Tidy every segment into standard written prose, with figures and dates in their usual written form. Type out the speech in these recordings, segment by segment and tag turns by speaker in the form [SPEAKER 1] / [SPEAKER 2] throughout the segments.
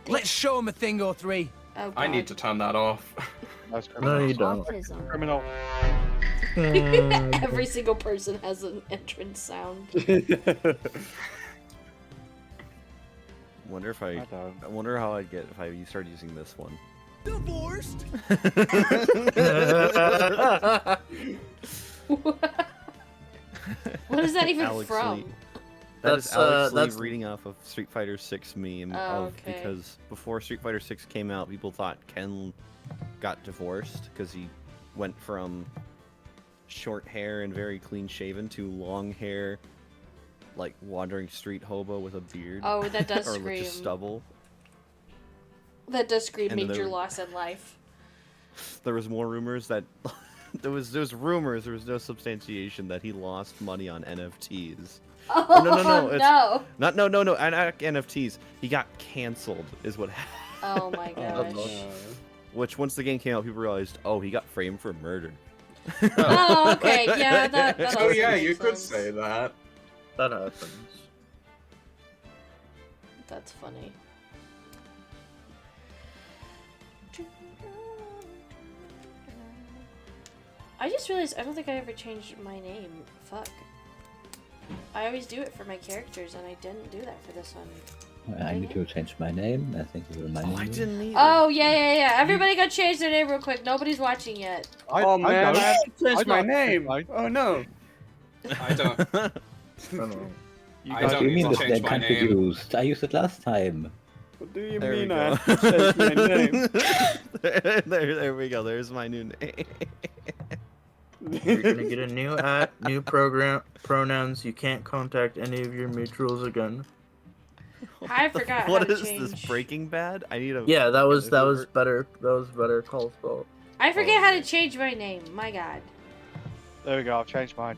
[SPEAKER 1] Let's show him a thing or three.
[SPEAKER 2] Oh,
[SPEAKER 3] I need to turn that off.
[SPEAKER 4] That's
[SPEAKER 5] No,
[SPEAKER 4] criminal.
[SPEAKER 5] you don't.
[SPEAKER 2] Autism.
[SPEAKER 4] Criminal.
[SPEAKER 2] Every single person has an entrance sound.
[SPEAKER 6] Wonder if I
[SPEAKER 4] don't.
[SPEAKER 6] wonder how I'd get if I started using this one.
[SPEAKER 1] Divorced?
[SPEAKER 2] What is that even
[SPEAKER 6] Alex
[SPEAKER 2] from?
[SPEAKER 6] Lee. That is
[SPEAKER 5] That's,
[SPEAKER 6] Alex Lee
[SPEAKER 5] that's-
[SPEAKER 6] reading off of Street Fighter 6 meme
[SPEAKER 2] Oh, okay.
[SPEAKER 6] because before Street Fighter 6 came out, people thought Ken got divorced because he went from short hair and very clean shaven to long hair, like wandering street hobo with a beard.
[SPEAKER 2] Oh, that does
[SPEAKER 6] or
[SPEAKER 2] scream.
[SPEAKER 6] just stubble.
[SPEAKER 2] That does scream
[SPEAKER 6] And then
[SPEAKER 2] major
[SPEAKER 6] there-
[SPEAKER 2] loss in life.
[SPEAKER 6] There was more rumors that there was rumors. There was no substantiation that he lost money on NFTs.
[SPEAKER 2] Oh,
[SPEAKER 6] no, it's-
[SPEAKER 2] no.
[SPEAKER 6] Not NFTs. He got canceled, is what happened.
[SPEAKER 2] Oh my
[SPEAKER 4] Oh,
[SPEAKER 2] gosh.
[SPEAKER 6] Which once the game came out, people realized, oh, he got framed for murder.
[SPEAKER 2] Oh, okay. Yeah, that
[SPEAKER 3] Oh
[SPEAKER 2] also
[SPEAKER 3] yeah,
[SPEAKER 2] makes
[SPEAKER 3] you could
[SPEAKER 2] sense.
[SPEAKER 3] say that.
[SPEAKER 5] That happens.
[SPEAKER 2] That's funny. I just realized I don't think I ever changed my name. Fuck. I always do it for my characters, and I didn't do that for this one.
[SPEAKER 7] I need to change my name. I think you remind me.
[SPEAKER 6] I didn't either.
[SPEAKER 2] Oh, yeah. Everybody go change their name real quick. Nobody's watching yet.
[SPEAKER 8] Oh man,
[SPEAKER 4] don't.
[SPEAKER 8] I have to change
[SPEAKER 4] I
[SPEAKER 8] my
[SPEAKER 4] don't.
[SPEAKER 8] name.
[SPEAKER 4] I-
[SPEAKER 8] Oh no.
[SPEAKER 3] I don't.
[SPEAKER 5] I don't know.
[SPEAKER 3] I
[SPEAKER 7] What
[SPEAKER 3] don't
[SPEAKER 7] do you
[SPEAKER 3] need
[SPEAKER 7] mean
[SPEAKER 3] to
[SPEAKER 7] this
[SPEAKER 3] change
[SPEAKER 7] name
[SPEAKER 3] my
[SPEAKER 7] can't be
[SPEAKER 3] name.
[SPEAKER 7] used? I used it last time.
[SPEAKER 8] What do you
[SPEAKER 6] There we
[SPEAKER 8] mean
[SPEAKER 6] go.
[SPEAKER 8] I have to change my name?
[SPEAKER 6] there we go. There's my new name.
[SPEAKER 5] You're gonna get a new new program pronouns. You can't contact any of your mutuals again.
[SPEAKER 2] I forgot how
[SPEAKER 6] What
[SPEAKER 2] to
[SPEAKER 6] is
[SPEAKER 2] change.
[SPEAKER 6] this, Breaking Bad? I need a.
[SPEAKER 5] Yeah, that was
[SPEAKER 6] Over-
[SPEAKER 5] better. That was better call spell.
[SPEAKER 2] I forget
[SPEAKER 6] Oh,
[SPEAKER 2] how to
[SPEAKER 6] okay.
[SPEAKER 2] change my name. My god.
[SPEAKER 4] There we go. I've changed mine.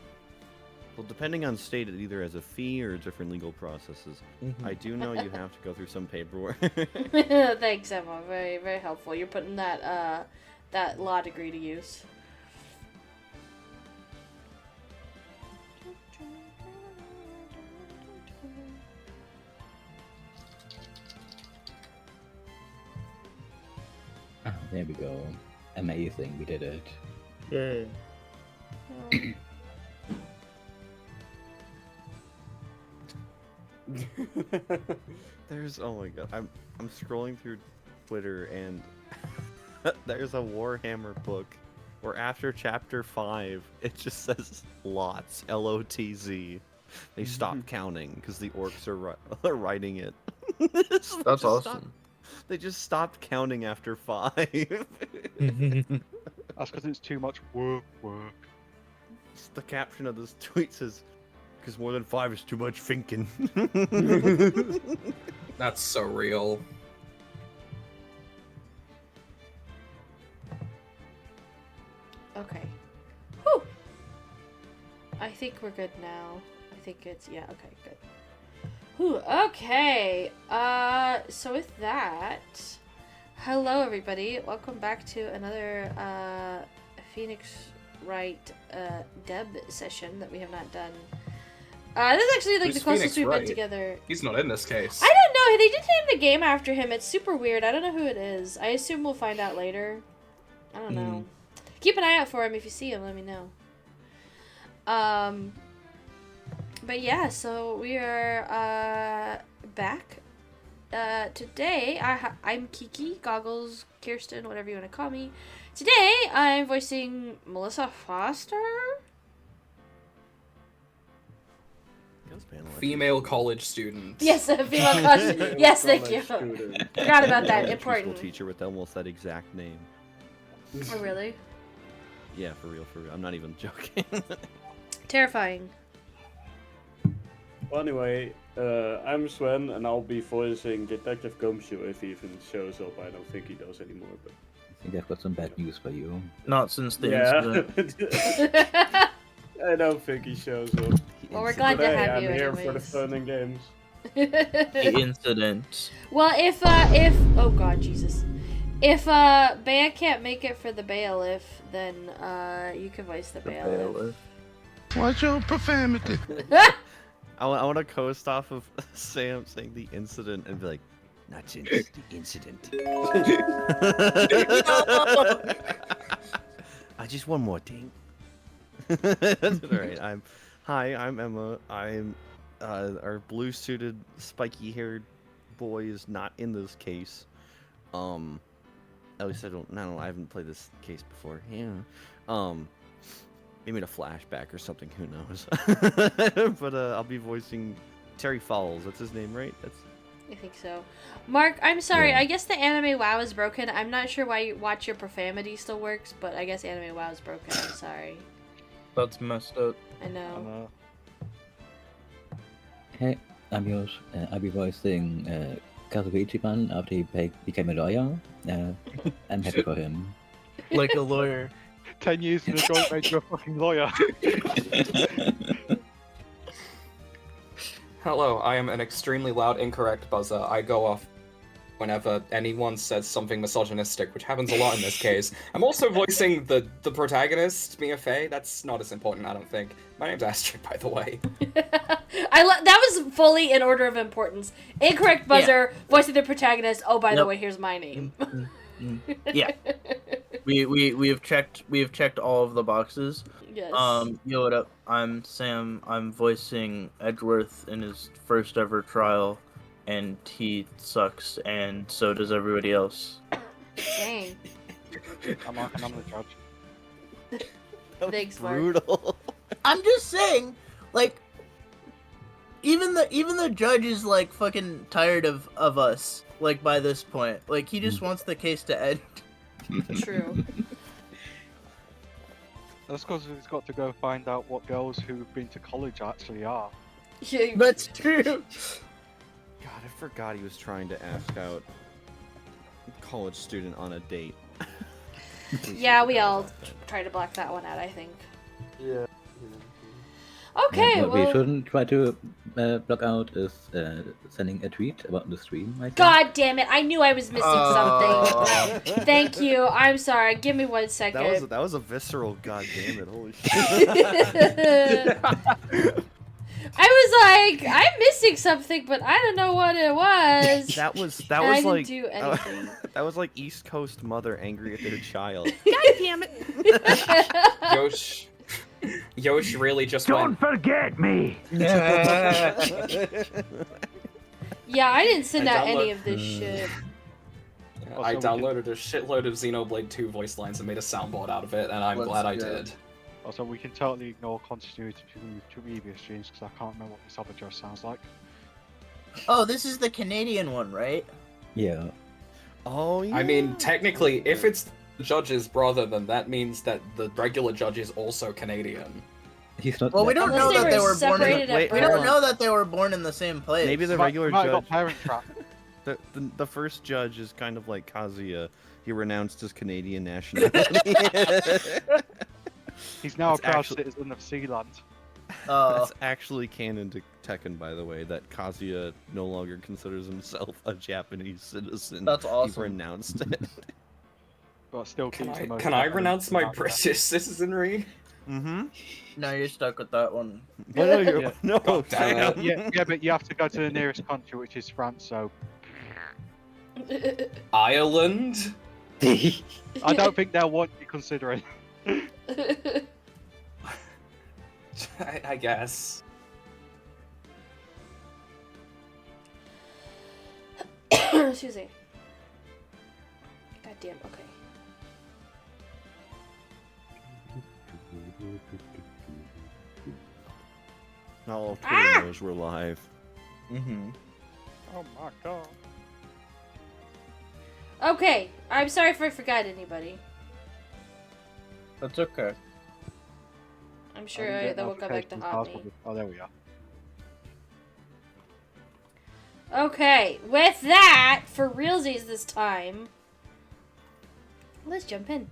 [SPEAKER 6] Well, depending on state, it either has a fee or different legal processes. I do know you have to go through some paperwork.
[SPEAKER 2] Thanks, Emma. Very, very helpful. You're putting that that law degree to use.
[SPEAKER 7] Ah, there we go. Amazing, we did it.
[SPEAKER 5] Yay.
[SPEAKER 6] There's oh my god, I'm scrolling through Twitter and there's a Warhammer book where after chapter 5 it just says lots LOTZ. They stopped counting because the orcs are writing it.
[SPEAKER 5] That's
[SPEAKER 6] Just
[SPEAKER 5] awesome.
[SPEAKER 6] stopped- They just stopped counting after 5.
[SPEAKER 4] That's because it's too much work.
[SPEAKER 6] The caption of this tweet says, "Because more than 5 is too much thinking."
[SPEAKER 3] That's so real.
[SPEAKER 2] Okay. Whew. I think we're good now. I think it's yeah. Okay, good. Whew. Okay. So with that, hello everybody. Welcome back to another Phoenix Wright Deb session that we have not done. This is actually like
[SPEAKER 3] Who's
[SPEAKER 2] the closest
[SPEAKER 3] Phoenix
[SPEAKER 2] we've been
[SPEAKER 3] Wright?
[SPEAKER 2] together.
[SPEAKER 3] He's not in this case.
[SPEAKER 2] I don't know. They did name the game after him. It's super weird. I don't know who it is. I assume we'll find out later. I don't know. Keep an eye out for him. If you see him, let me know. But yeah, so we are back. Today, I'm Kiki, Goggles, Kirsten, whatever you want to call me. Today, I'm voicing Melissa Foster.
[SPEAKER 3] Female college student.
[SPEAKER 2] Yes, a female college. Yes, thank you.
[SPEAKER 8] College student.
[SPEAKER 2] Forgot about that.
[SPEAKER 6] Elementary school
[SPEAKER 2] Important.
[SPEAKER 6] teacher with almost that exact name.
[SPEAKER 2] Oh, really?
[SPEAKER 6] Yeah, for real. I'm not even joking.
[SPEAKER 2] Terrifying.
[SPEAKER 8] Well, anyway, I'm Sven, and I'll be voicing Detective Gumshoe if he even shows up. I don't think he does anymore, but
[SPEAKER 7] I think I've got some bad news for you.
[SPEAKER 5] Not since the
[SPEAKER 8] yeah,
[SPEAKER 5] incident.
[SPEAKER 8] I don't think he shows up.
[SPEAKER 2] Well, we're glad to
[SPEAKER 8] Today,
[SPEAKER 2] have
[SPEAKER 8] I'm
[SPEAKER 2] you
[SPEAKER 8] here for the
[SPEAKER 2] anyways.
[SPEAKER 8] fun and games.
[SPEAKER 5] The incident.
[SPEAKER 2] Well, if oh god, Jesus, if Bea can't make it for the bailiff, then you can voice the bailiff.
[SPEAKER 5] Bailiff.
[SPEAKER 1] Watch your profanity.
[SPEAKER 6] I want to coast off of Sam saying the incident and be like, not since the incident. Just one more thing. Alright, I'm Emma. I'm our blue suited spiky haired boy is not in this case. At least I don't know, I haven't played this case before. Yeah. Maybe in a flashback or something, who knows. But I'll be voicing Terry Falls, that's his name, right? That's
[SPEAKER 2] I think so. Mark, I'm sorry.
[SPEAKER 7] Yeah.
[SPEAKER 2] I guess the Anime WoW is broken. I'm not sure why Watch Your Profanity still works, but I guess Anime WoW is broken. I'm sorry.
[SPEAKER 5] That's messed up.
[SPEAKER 2] I know.
[SPEAKER 7] Hey, I'm Yosh. I'll be voicing Kazuo Ichiban after he became a lawyer. I'm happy for him.
[SPEAKER 5] Like a lawyer.
[SPEAKER 4] 10 years in a joint made you a fucking lawyer.
[SPEAKER 3] Hello, I am an extremely loud, incorrect buzzer. I go off whenever anyone says something misogynistic, which happens a lot in this case. I'm also voicing the protagonist, Mia Fey. That's not as important, I don't think. My name's Astrid, by the way.
[SPEAKER 2] That was fully in order of importance. Incorrect buzzer, voicing the protagonist. Oh, by the way, here's my name.
[SPEAKER 5] Yeah. We have checked all of the boxes.
[SPEAKER 2] Yes.
[SPEAKER 5] Yo, what up? I'm Sam. I'm voicing Edgeworth in his first ever trial, and he sucks, and so does everybody else.
[SPEAKER 2] Dang.
[SPEAKER 4] I'm Mark and I'm the judge.
[SPEAKER 6] that was
[SPEAKER 2] Thanks, Mark.
[SPEAKER 6] brutal.
[SPEAKER 5] I'm just saying, like, even the judge is like fucking tired of us. Like by this point, like he just wants the case to end.
[SPEAKER 2] True.
[SPEAKER 4] That's because he's got to go find out what girls who've been to college actually are.
[SPEAKER 2] Yeah,
[SPEAKER 5] That's true.
[SPEAKER 6] God, I forgot he was trying to ask out a college student on a date.
[SPEAKER 2] yeah, we all try to block that one out, I think.
[SPEAKER 8] Yeah.
[SPEAKER 2] Okay,
[SPEAKER 7] What we
[SPEAKER 2] well...
[SPEAKER 7] shouldn't try to block out is sending a tweet about the stream. I think.
[SPEAKER 2] God damn it, I knew I was missing something. Thank you, I'm sorry. Give me 1 second.
[SPEAKER 6] That was a visceral goddamn it, holy shit.
[SPEAKER 2] I was like, I'm missing something, but I don't know what it was.
[SPEAKER 6] That was
[SPEAKER 2] I
[SPEAKER 6] like
[SPEAKER 2] didn't do anything.
[SPEAKER 6] that was like East Coast mother angry at their child.
[SPEAKER 2] God damn it.
[SPEAKER 3] Yosh really just went.
[SPEAKER 1] forget me!
[SPEAKER 2] Yeah, I didn't send
[SPEAKER 3] I
[SPEAKER 2] out any
[SPEAKER 3] download-
[SPEAKER 2] of this shit.
[SPEAKER 3] I
[SPEAKER 4] Also, we
[SPEAKER 3] downloaded a shitload of Xenoblade 2 voice lines and made a soundboard out of it, and I'm
[SPEAKER 5] Let's
[SPEAKER 3] glad I
[SPEAKER 5] go.
[SPEAKER 3] did.
[SPEAKER 4] Also, we can totally ignore continuity between the previous streams because I can't remember what this other judge sounds like.
[SPEAKER 5] Oh, this is the Canadian one, right?
[SPEAKER 7] Yeah.
[SPEAKER 6] Oh yeah.
[SPEAKER 3] I mean, technically, if it's the judge's brother, then that means that the regular judge is also Canadian.
[SPEAKER 7] He's not.
[SPEAKER 5] Well, we don't
[SPEAKER 2] Unless
[SPEAKER 5] know that they were born in.
[SPEAKER 2] separated at
[SPEAKER 6] Wait,
[SPEAKER 5] We
[SPEAKER 2] birth.
[SPEAKER 5] don't know that they were born in the same place.
[SPEAKER 6] maybe the
[SPEAKER 4] Might-
[SPEAKER 6] regular
[SPEAKER 4] might have
[SPEAKER 6] judge.
[SPEAKER 4] got parent trap.
[SPEAKER 6] The first judge is kind of like Kazuya. He renounced his Canadian nationality.
[SPEAKER 4] He's now
[SPEAKER 6] It's
[SPEAKER 4] a proud
[SPEAKER 6] actually-
[SPEAKER 4] citizen of Sealand.
[SPEAKER 6] That's actually canon to Tekken, by the way, that Kazuya no longer considers himself a Japanese citizen.
[SPEAKER 5] That's awesome.
[SPEAKER 6] He renounced it.
[SPEAKER 4] But still keeps the most
[SPEAKER 3] Can I
[SPEAKER 4] Japanese
[SPEAKER 3] renounce my
[SPEAKER 4] out there.
[SPEAKER 3] British citizenry?
[SPEAKER 6] Mm-hmm.
[SPEAKER 5] No, you're stuck with that one.
[SPEAKER 6] No,
[SPEAKER 4] Yeah.
[SPEAKER 6] no,
[SPEAKER 3] God damn
[SPEAKER 6] Sam.
[SPEAKER 3] it.
[SPEAKER 4] Yeah, but you have to go to the nearest country, which is France. So
[SPEAKER 3] Ireland?
[SPEAKER 4] I don't think they'll want you considering.
[SPEAKER 3] I guess.
[SPEAKER 2] Excuse me. God damn, okay.
[SPEAKER 6] Not all Twitter knows we're live.
[SPEAKER 5] Mm-hmm.
[SPEAKER 4] Oh my god.
[SPEAKER 2] Okay, I'm sorry if I forgot anybody.
[SPEAKER 5] That's okay.
[SPEAKER 2] I'm sure that will come back to haunt me.
[SPEAKER 4] Oh, there we are.
[SPEAKER 2] Okay, with that, for realsies this time, let's jump in.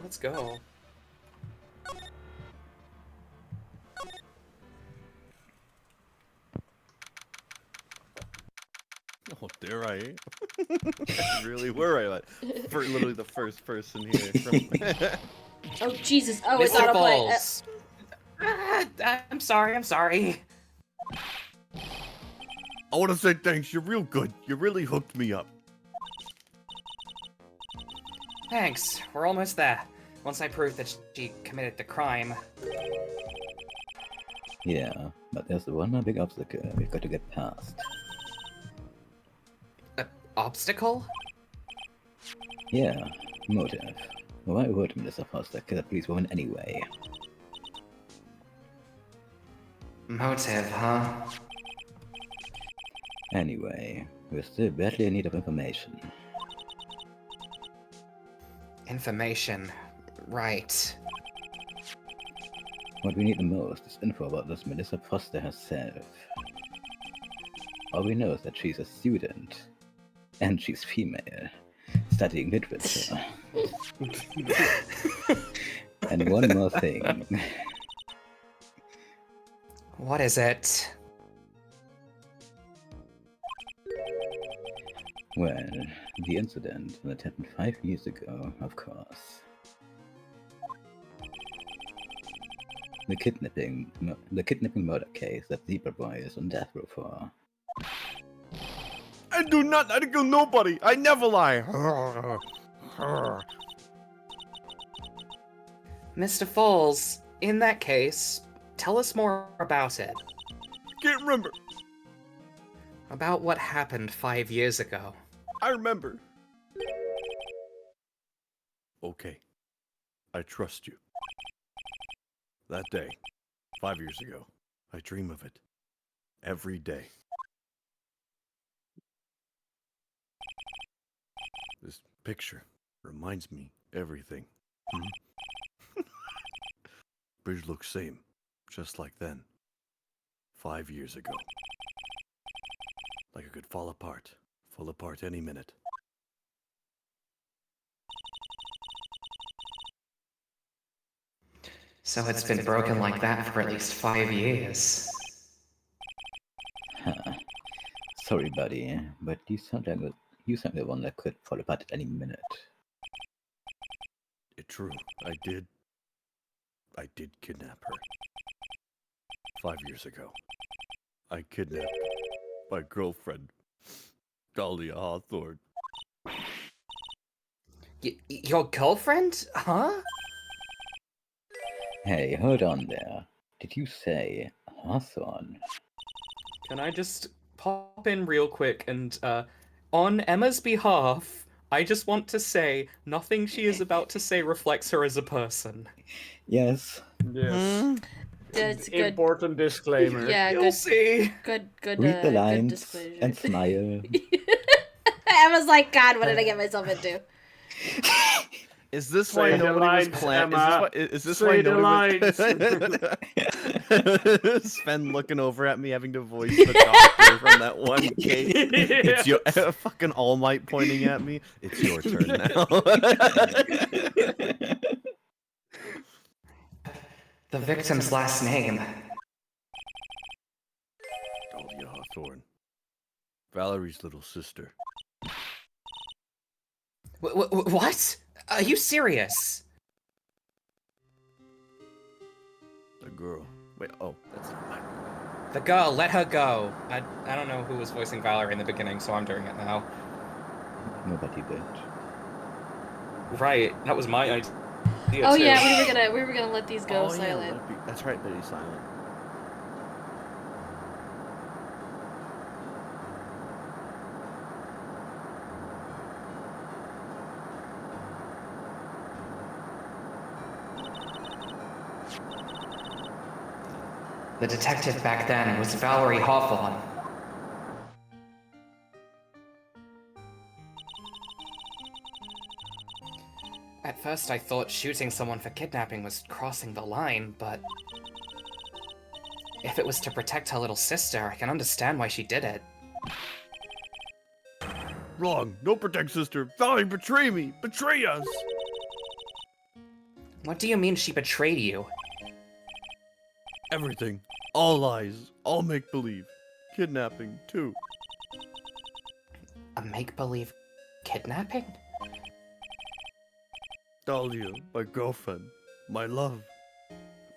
[SPEAKER 3] Let's go.
[SPEAKER 6] Oh, dare I? Really, were I? For literally the first person here. From...
[SPEAKER 2] Oh, Jesus. Oh, it's
[SPEAKER 3] Mr.
[SPEAKER 2] autoplay.
[SPEAKER 3] Balls. I'm sorry.
[SPEAKER 6] I want to say thanks. You're real good. You really hooked me up.
[SPEAKER 3] Thanks. We're almost there. Once I prove that she committed the crime.
[SPEAKER 7] Yeah, but there's one more big obstacle we've got to get past.
[SPEAKER 3] Obstacle?
[SPEAKER 7] Yeah, motive. Why would Melissa Foster kill a police woman anyway?
[SPEAKER 3] Motive, huh?
[SPEAKER 7] Anyway, we're still badly in need of information.
[SPEAKER 3] Information. Right.
[SPEAKER 7] What we need the most is info about this Melissa Foster herself. All we know is that she's a student. And she's female. Studying literature. And one more thing.
[SPEAKER 3] What is it?
[SPEAKER 7] Well, the incident that happened 5 years ago, of course. The kidnapping murder case that Zebra Boy is on death row for.
[SPEAKER 6] I do not. I kill nobody. I never lie.
[SPEAKER 3] Mr. Falls, in that case, tell us more about it.
[SPEAKER 6] Can't remember.
[SPEAKER 3] About what happened 5 years ago.
[SPEAKER 6] I remember. Okay. I trust you. That day, 5 years ago, I dream of it. Every day. This picture reminds me everything. Bridge looks same, just like then. 5 years ago. Like it could fall apart any minute.
[SPEAKER 3] So it's been broken like that for at least 5 years.
[SPEAKER 7] Huh. Sorry, buddy, but you sound like the one that could fall apart at any minute.
[SPEAKER 6] It's true. I did kidnap her. 5 years ago. I kidnapped my girlfriend, Dahlia Hawthorne.
[SPEAKER 3] Your girlfriend? Huh?
[SPEAKER 7] Hey, hold on there. Did you say Hawthorne?
[SPEAKER 3] Can I just pop in real quick and, on Emma's behalf, I just want to say nothing she is about to say reflects her as a person.
[SPEAKER 7] Yes.
[SPEAKER 8] Yes.
[SPEAKER 2] That's good.
[SPEAKER 8] Important disclaimer.
[SPEAKER 2] Yeah,
[SPEAKER 3] You'll
[SPEAKER 2] good.
[SPEAKER 3] see.
[SPEAKER 2] Good.
[SPEAKER 7] Read the
[SPEAKER 2] Good
[SPEAKER 7] lines
[SPEAKER 2] disclosure.
[SPEAKER 7] and smile.
[SPEAKER 2] I was like, God, what did I get myself into?
[SPEAKER 6] Is this
[SPEAKER 8] Say
[SPEAKER 6] why
[SPEAKER 8] the
[SPEAKER 6] nobody
[SPEAKER 8] lines,
[SPEAKER 6] was planned?
[SPEAKER 8] Emma.
[SPEAKER 6] Is this
[SPEAKER 8] Say
[SPEAKER 6] why
[SPEAKER 8] the
[SPEAKER 6] nobody was... Sven looking over at me, having to voice the doctor from that one case. It's your fucking All Might pointing at me. It's your turn now.
[SPEAKER 3] The victim's last name.
[SPEAKER 6] Dahlia Hawthorne. Valerie's little sister.
[SPEAKER 3] What? Are you serious?
[SPEAKER 6] The girl. Wait, oh, that's not mine.
[SPEAKER 3] The girl, let her go. I don't know who was voicing Valerie in the beginning, so I'm doing it now.
[SPEAKER 7] Nobody did.
[SPEAKER 3] Right, that was my idea.
[SPEAKER 2] Oh
[SPEAKER 3] too.
[SPEAKER 2] yeah, we were gonna let these go
[SPEAKER 6] Oh, yeah,
[SPEAKER 2] silent.
[SPEAKER 6] let it be. That's right, Betty silent.
[SPEAKER 3] The detective back then was Valerie Hawthorne. At first I thought shooting someone for kidnapping was crossing the line, but... if it was to protect her little sister, I can understand why she did it.
[SPEAKER 6] Wrong. No protect sister. Valerie, betray me. Betray us.
[SPEAKER 3] What do you mean she betrayed you?
[SPEAKER 6] Everything. All lies. All make-believe. Kidnapping, too.
[SPEAKER 3] A make-believe kidnapping?
[SPEAKER 6] Dahlia, my girlfriend. My love.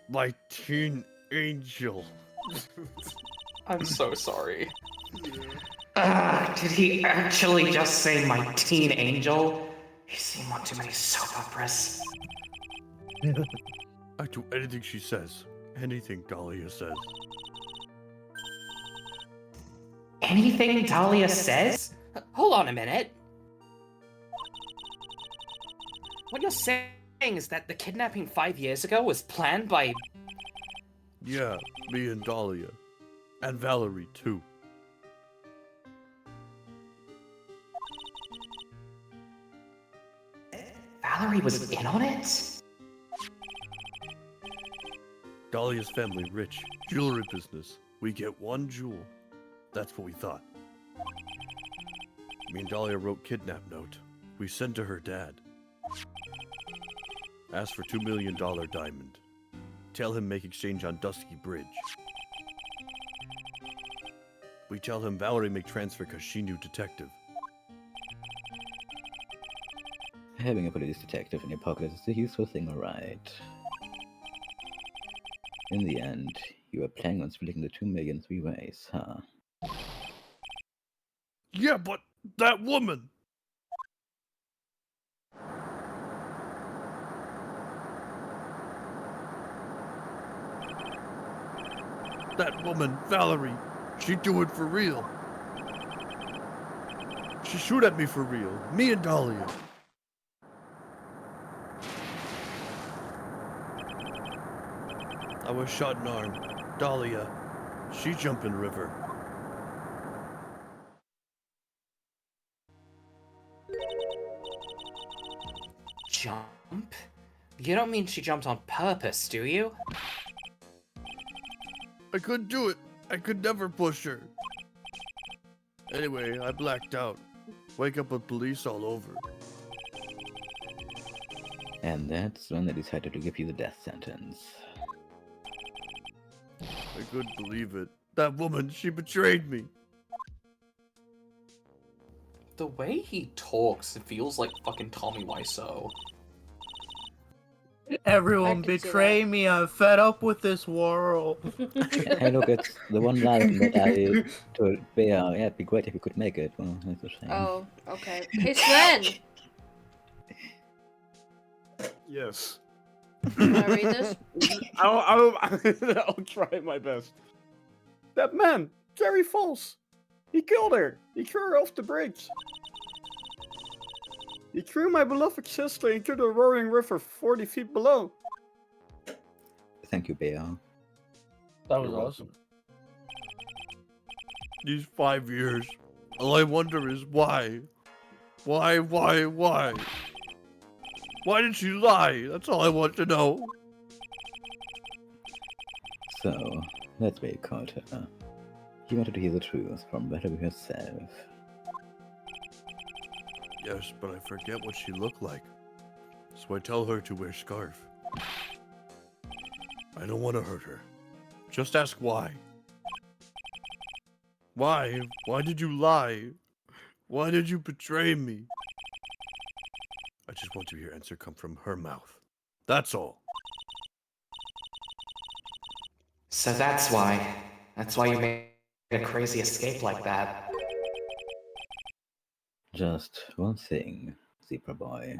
[SPEAKER 6] My teen angel.
[SPEAKER 3] I'm so sorry.
[SPEAKER 9] Did he actually just say my teen angel? He's seen one too many soap operas.
[SPEAKER 6] I do anything she says. Anything Dahlia says.
[SPEAKER 9] Anything Dahlia says?
[SPEAKER 3] Hold on a minute. What you're saying is that the kidnapping 5 years ago was planned by...
[SPEAKER 6] Yeah, me and Dahlia. And Valerie, too.
[SPEAKER 9] Valerie was in on it?
[SPEAKER 6] Dahlia's family rich. Jewelry business. We get one jewel. That's what we thought. Me and Dahlia wrote kidnap note. We sent to her dad. Asked for $2 million diamond. Tell him make exchange on Dusky Bridge. We tell him Valerie make transfer cause she knew detective.
[SPEAKER 7] Having a police detective in your pocket is a useful thing, alright. In the end, you were planning on splitting the 2 million 3 ways, huh?
[SPEAKER 6] Yeah, but that woman! That woman, Valerie, she do it for real. She shoot at me for real. Me and Dahlia. I was shot in arm. Dahlia, she jump in river.
[SPEAKER 3] Jump? You don't mean she jumped on purpose, do you?
[SPEAKER 6] I couldn't do it. I could never push her. Anyway, I blacked out. Wake up with police all over.
[SPEAKER 7] And that's when they decided to give you the death sentence.
[SPEAKER 6] I couldn't believe it. That woman, she betrayed me.
[SPEAKER 3] The way he talks, it feels like fucking Tommy Wiseau.
[SPEAKER 5] Everyone
[SPEAKER 2] I can see
[SPEAKER 5] betray
[SPEAKER 2] that.
[SPEAKER 5] me. I'm fed up with this world.
[SPEAKER 7] Hey, look, it's the one line that I told Bea. Yeah, it'd be great if you could make it. Well, that's a shame.
[SPEAKER 2] Oh, okay. Hey, Sven!
[SPEAKER 8] Yes.
[SPEAKER 2] Can I read this?
[SPEAKER 8] I'll try my best. That man, Jerry Falls. He killed her. He threw her off the bridge. He threw my beloved sister into the roaring river 40 feet below.
[SPEAKER 7] Thank you, Bea.
[SPEAKER 5] That was awesome.
[SPEAKER 6] These 5 years. All I wonder is why? Why? Why did she lie? That's all I want to know.
[SPEAKER 7] So, that's why you called her. You wanted to hear the truth from Valerie herself.
[SPEAKER 6] Yes, but I forget what she looked like. So I tell her to wear scarf. I don't want to hurt her. Just ask why. Why? Why did you lie? Why did you betray me? I just want to hear answer come from her mouth. That's all.
[SPEAKER 9] So that's why. That's why you made a crazy escape like that.
[SPEAKER 7] Just one thing, Zebra Boy.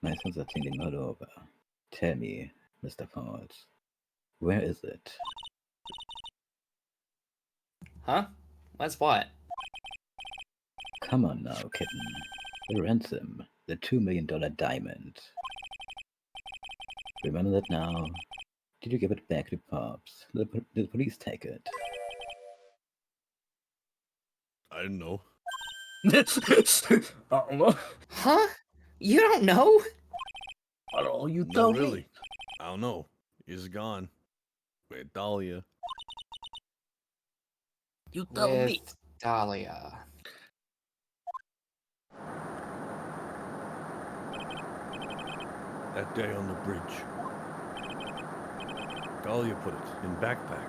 [SPEAKER 7] My sons are tingling all over. Tell me, Mr. Ford, where is it?
[SPEAKER 3] Huh? Where's what?
[SPEAKER 7] Come on now, kitten. The ransom, the $2 million diamond. Remember that now? Did you give it back to Pops? Did the police take it?
[SPEAKER 6] I don't know.
[SPEAKER 3] Huh? You don't know?
[SPEAKER 5] Oh, you
[SPEAKER 6] No,
[SPEAKER 5] tell
[SPEAKER 6] really.
[SPEAKER 5] me.
[SPEAKER 6] I don't know. He's gone. Wait, Dahlia.
[SPEAKER 5] You tell me.
[SPEAKER 3] With Dahlia.
[SPEAKER 6] That day on the bridge. Dahlia put it in backpack.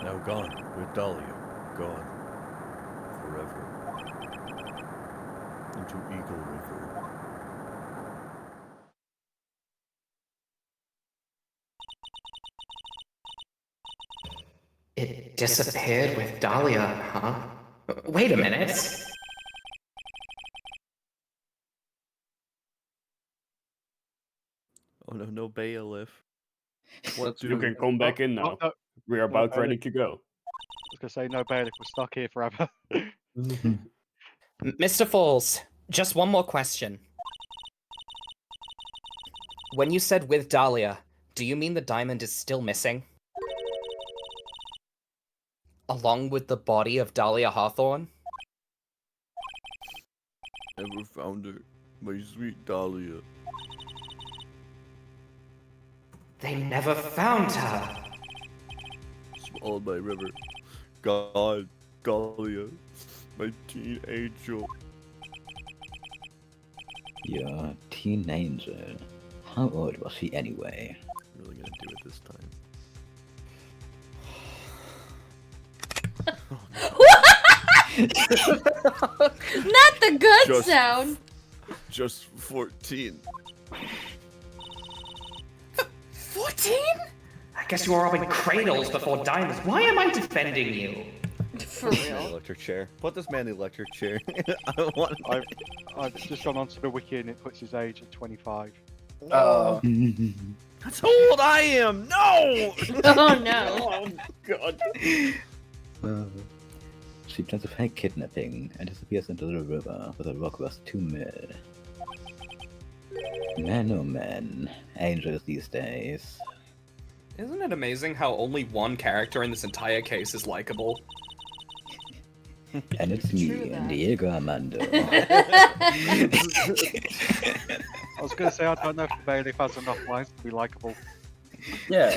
[SPEAKER 6] Now gone with Dahlia. Gone. Forever. Into Eagle River.
[SPEAKER 9] It disappeared with Dahlia, huh? Wait a minute.
[SPEAKER 6] Oh no, no bailiff.
[SPEAKER 4] What
[SPEAKER 8] You can come back in now.
[SPEAKER 4] No,
[SPEAKER 8] We are
[SPEAKER 4] no,
[SPEAKER 8] about
[SPEAKER 4] bailiff.
[SPEAKER 8] ready to go.
[SPEAKER 4] I was gonna say no bailiff. We're stuck here forever.
[SPEAKER 10] Mr. Falls, just one more question. When you said with Dahlia, do you mean the diamond is still missing? Along with the body of Dahlia Hawthorne?
[SPEAKER 6] Never found her. My sweet Dahlia.
[SPEAKER 9] They never found her.
[SPEAKER 6] Swallowed by river. God, Dahlia. My teen angel.
[SPEAKER 7] Your teen angel. How old was she anyway?
[SPEAKER 6] I'm really gonna do it this time.
[SPEAKER 2] Not the good
[SPEAKER 6] Just-
[SPEAKER 2] sound.
[SPEAKER 6] Just 14.
[SPEAKER 9] 14? I guess you were all in cradles before diamonds. Why am I defending you?
[SPEAKER 2] For
[SPEAKER 6] Put this man in the
[SPEAKER 2] real.
[SPEAKER 6] electric chair. Put this man in the electric chair. I don't want.
[SPEAKER 4] I've just gone onto the wiki and it puts his age at 25.
[SPEAKER 5] Oh.
[SPEAKER 6] That's how old I am. No.
[SPEAKER 2] Oh no.
[SPEAKER 8] God.
[SPEAKER 7] She plans a fake kidnapping and disappears into the river with a rock rust to mid. Man oh man, angels these days.
[SPEAKER 3] Isn't it amazing how only one character in this entire case is likable?
[SPEAKER 7] And it's me,
[SPEAKER 2] True that.
[SPEAKER 7] Diego Armando.
[SPEAKER 4] I was gonna say I don't know if the bailiff has enough lines to be likable.
[SPEAKER 5] Yeah.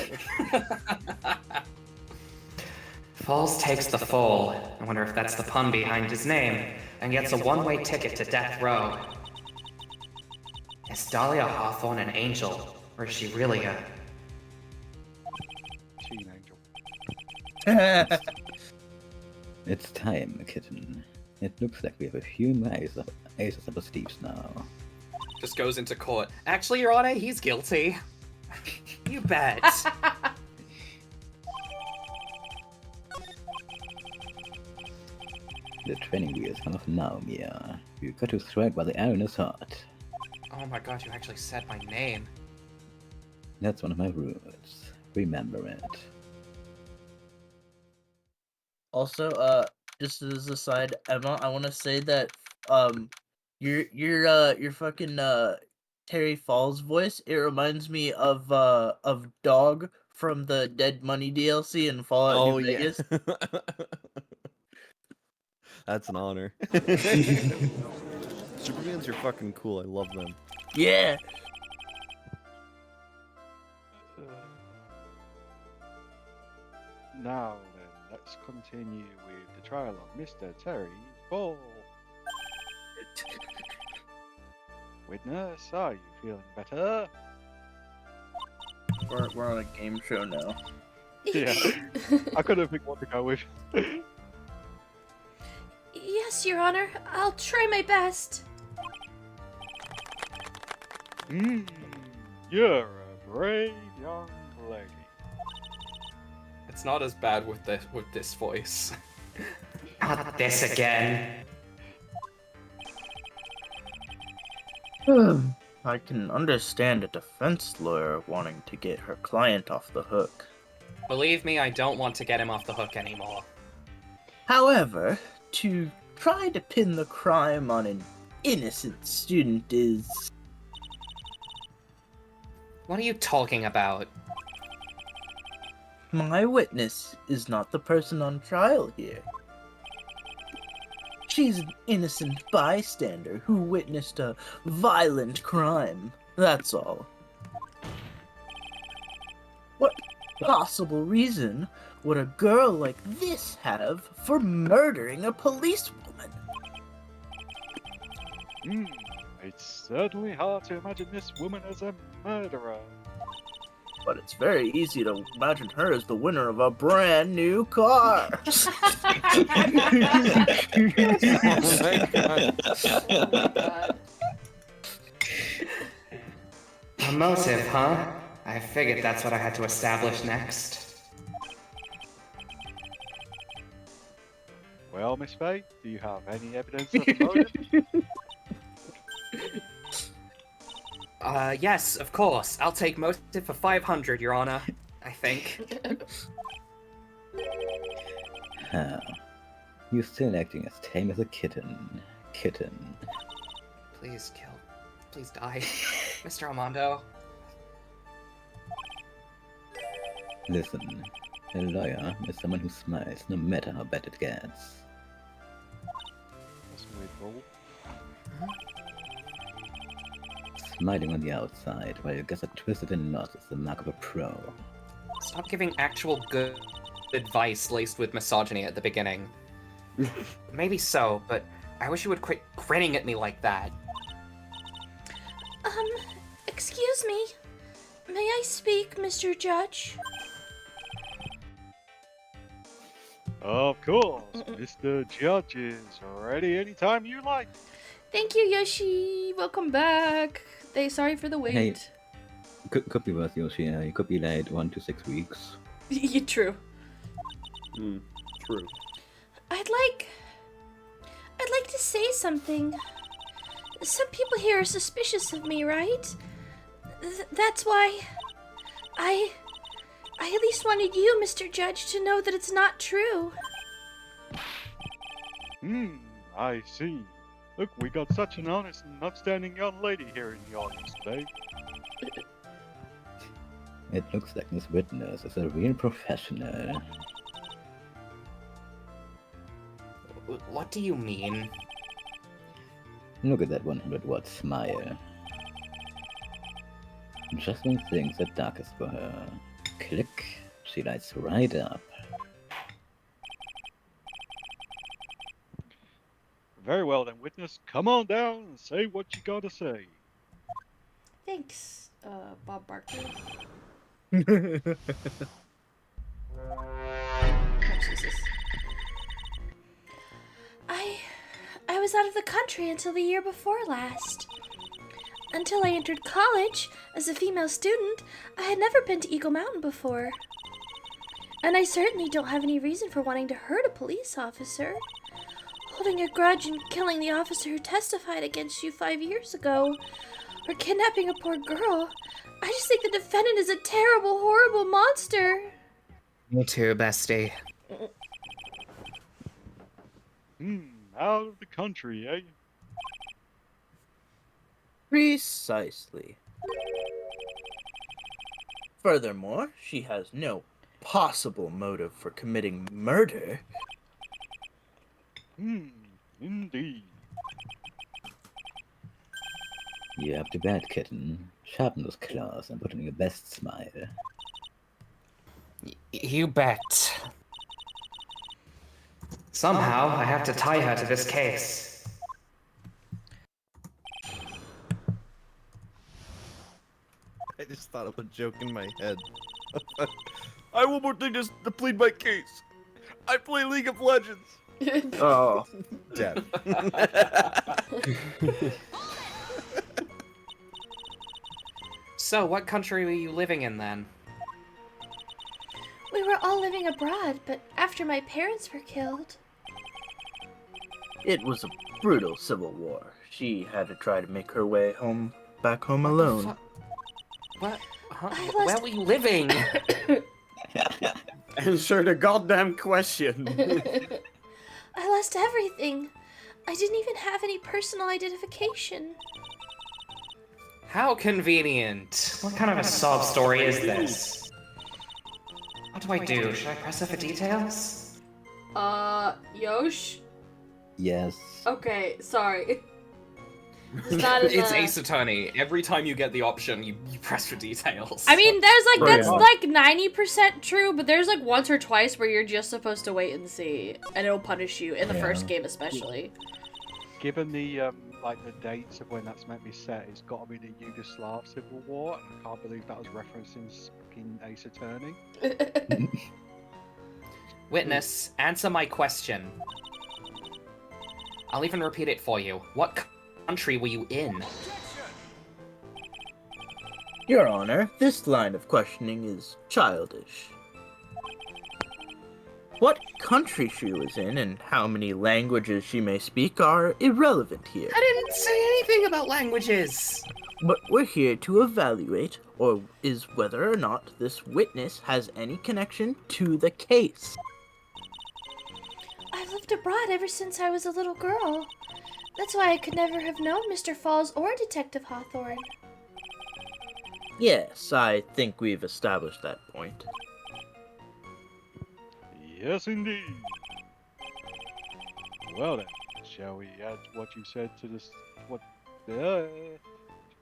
[SPEAKER 9] Falls takes the fall. I wonder if that's the pun behind his name, and gets a one-way ticket to death row. Is Dahlia Hawthorne an angel, or is she really a...
[SPEAKER 4] Teen angel.
[SPEAKER 7] It's time, kitten. It looks like we have a few aces up our sleeves now.
[SPEAKER 3] Just goes into court. Actually, Your Honor, he's guilty.
[SPEAKER 9] You bet.
[SPEAKER 7] The training wheels come off now, Mia. You got to strike while the iron is hot.
[SPEAKER 3] Oh my god, you actually said my name.
[SPEAKER 7] That's one of my rules. Remember it.
[SPEAKER 5] Also, just as a side, Emma, I want to say that your fucking Terry Falls voice, it reminds me of Dog from the Dead Money DLC in Fallout
[SPEAKER 6] Oh
[SPEAKER 5] New
[SPEAKER 6] yeah.
[SPEAKER 5] Vegas.
[SPEAKER 6] That's an honor. Supermans are fucking cool. I love them.
[SPEAKER 5] Yeah.
[SPEAKER 4] Now then, let's continue with the trial of Mr. Terry Fall. Witness, are you feeling better?
[SPEAKER 5] We're on a game show now.
[SPEAKER 4] Yeah. I couldn't think what to go with.
[SPEAKER 2] Yes, Your Honor. I'll try my best.
[SPEAKER 4] You're a brave young lady.
[SPEAKER 3] It's not as bad with this voice.
[SPEAKER 9] Not this again.
[SPEAKER 5] I can understand a defense lawyer wanting to get her client off the hook.
[SPEAKER 3] Believe me, I don't want to get him off the hook anymore.
[SPEAKER 5] However, to try to pin the crime on an innocent student is...
[SPEAKER 10] What are you talking about?
[SPEAKER 5] My witness is not the person on trial here. She's an innocent bystander who witnessed a violent crime. That's all. What possible reason would a girl like this have for murdering a policewoman?
[SPEAKER 4] It's certainly hard to imagine this woman as a murderer.
[SPEAKER 5] But it's very easy to imagine her as the winner of a brand new car.
[SPEAKER 6] Oh my god.
[SPEAKER 2] Oh my god.
[SPEAKER 9] A motive, huh? I figured that's what I had to establish next.
[SPEAKER 4] Well, Miss Faye, do you have any evidence of a motive?
[SPEAKER 9] Yes, of course. I'll take motive for 500, Your Honor. I think.
[SPEAKER 7] Huh. You're still acting as tame as a kitten. Kitten.
[SPEAKER 9] Please kill. Please die. Mr. Armando.
[SPEAKER 7] Listen, a lawyer is someone who smiles no matter how bad it gets.
[SPEAKER 4] That's a weird rule.
[SPEAKER 7] Smiling on the outside while your guts are twisted and lost is the mark of a pro.
[SPEAKER 9] Stop giving actual good advice laced with misogyny at the beginning. Maybe so, but I wish you would quit grinning at me like that.
[SPEAKER 2] Excuse me. May I speak, Mr. Judge?
[SPEAKER 4] Of course, Mr. Judge is ready anytime you like.
[SPEAKER 2] Thank you, Yoshi. Welcome back. Sorry for the wait.
[SPEAKER 7] Hey. Could be worse, Yoshi. You could be late 1 to 6 weeks.
[SPEAKER 2] True.
[SPEAKER 8] True.
[SPEAKER 2] I'd like to say something. Some people here are suspicious of me, right? That's why I at least wanted you, Mr. Judge, to know that it's not true.
[SPEAKER 4] I see. Look, we got such an honest and upstanding young lady here in the audience today.
[SPEAKER 7] It looks like this witness is a real professional.
[SPEAKER 9] What do you mean?
[SPEAKER 7] Look at that 100-watt smile. Just when things are darkest for her. Click, she lights right up.
[SPEAKER 4] Very well then, witness. Come on down and say what you gotta say.
[SPEAKER 2] Thanks, Bob Barker.
[SPEAKER 5] Mm.
[SPEAKER 2] Oh, Jesus. I was out of the country until the year before last. Until I entered college as a female student, I had never been to Eagle Mountain before. And I certainly don't have any reason for wanting to hurt a police officer. Holding a grudge and killing the officer who testified against you 5 years ago, or kidnapping a poor girl. I just think the defendant is a terrible, horrible monster.
[SPEAKER 10] Me too, bestie.
[SPEAKER 4] Out of the country, eh?
[SPEAKER 5] Precisely. Furthermore, she has no possible motive for committing murder.
[SPEAKER 4] Indeed.
[SPEAKER 7] You're up to bed, kitten. Sharpen those claws and put on your best smile.
[SPEAKER 10] You bet.
[SPEAKER 9] Somehow, I have to tie her to this case.
[SPEAKER 6] I just thought of a joke in my head.
[SPEAKER 8] I one more thing just to plead my case. I play League of Legends.
[SPEAKER 5] Oh.
[SPEAKER 6] Death.
[SPEAKER 9] So, what country were you living in then?
[SPEAKER 2] We were all living abroad, but after my parents were killed.
[SPEAKER 5] It was a brutal civil war. She had to try to make her way back home alone.
[SPEAKER 9] What? Huh?
[SPEAKER 2] I
[SPEAKER 9] Where
[SPEAKER 2] lost-
[SPEAKER 9] were you living?
[SPEAKER 8] Answer the goddamn question.
[SPEAKER 2] I lost everything. I didn't even have any personal identification.
[SPEAKER 9] How convenient. What kind of a sob story is this? What do I do? Should I press it for details?
[SPEAKER 2] Yosh?
[SPEAKER 7] Yes.
[SPEAKER 2] Okay, sorry. It's not in
[SPEAKER 3] It's
[SPEAKER 2] the-
[SPEAKER 3] Ace Attorney. Every time you get the option, you press for details.
[SPEAKER 2] I mean, there's like,
[SPEAKER 5] Oh,
[SPEAKER 2] that's
[SPEAKER 5] yeah.
[SPEAKER 2] like 90% true, but there's like once or twice where you're just supposed to wait and see, and it'll punish you, in the first game especially.
[SPEAKER 4] Given the like the dates of when that's meant to be set, it's got to be the Yugoslav Civil War, and I can't believe that was referenced in fucking Ace Attorney.
[SPEAKER 9] Witness, answer my question. I'll even repeat it for you. What country were you in?
[SPEAKER 5] Your Honor, this line of questioning is childish. What country she was in and how many languages she may speak are irrelevant here.
[SPEAKER 9] I didn't say anything about languages.
[SPEAKER 5] But we're here to evaluate, or is whether or not this witness has any connection to the case.
[SPEAKER 2] I've lived abroad ever since I was a little girl. That's why I could never have known Mr. Falls or Detective Hawthorne.
[SPEAKER 5] Yes, I think we've established that point.
[SPEAKER 4] Yes, indeed. Well then, shall we add what you said to this?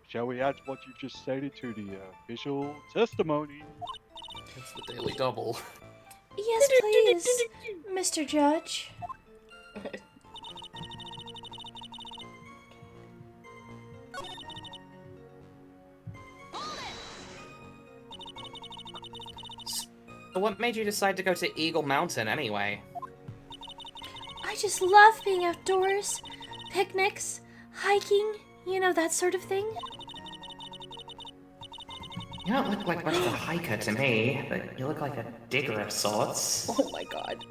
[SPEAKER 4] Shall we add what you've just stated to the official testimony?
[SPEAKER 9] It's the Daily Double.
[SPEAKER 2] Yes, please, Mr. Judge.
[SPEAKER 9] So what made you decide to go to Eagle Mountain anyway?
[SPEAKER 2] I just love being outdoors. Picnics, hiking, you know, that sort of thing.
[SPEAKER 9] You don't look like much of a hiker to me, but you look like a digger of sorts.
[SPEAKER 10] Oh my god.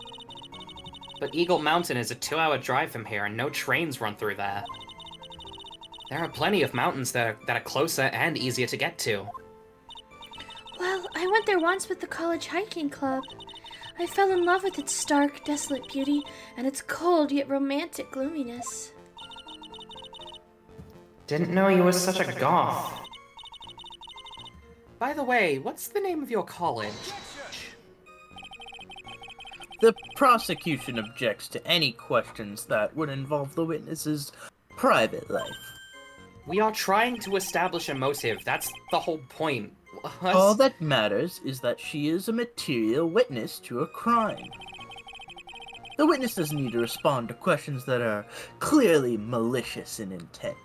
[SPEAKER 9] But Eagle Mountain is a 2-hour drive from here, and no trains run through there. There are plenty of mountains that are closer and easier to get to.
[SPEAKER 2] Well, I went there once with the college hiking club. I fell in love with its stark, desolate beauty and its cold yet romantic gloominess.
[SPEAKER 9] Didn't know you were such a goth. By the way, what's the name of your college?
[SPEAKER 5] The prosecution objects to any questions that would involve the witness's private life.
[SPEAKER 9] We are trying to establish a motive. That's the whole point.
[SPEAKER 5] All that matters is that she is a material witness to a crime. The witness doesn't need to respond to questions that are clearly malicious in intent.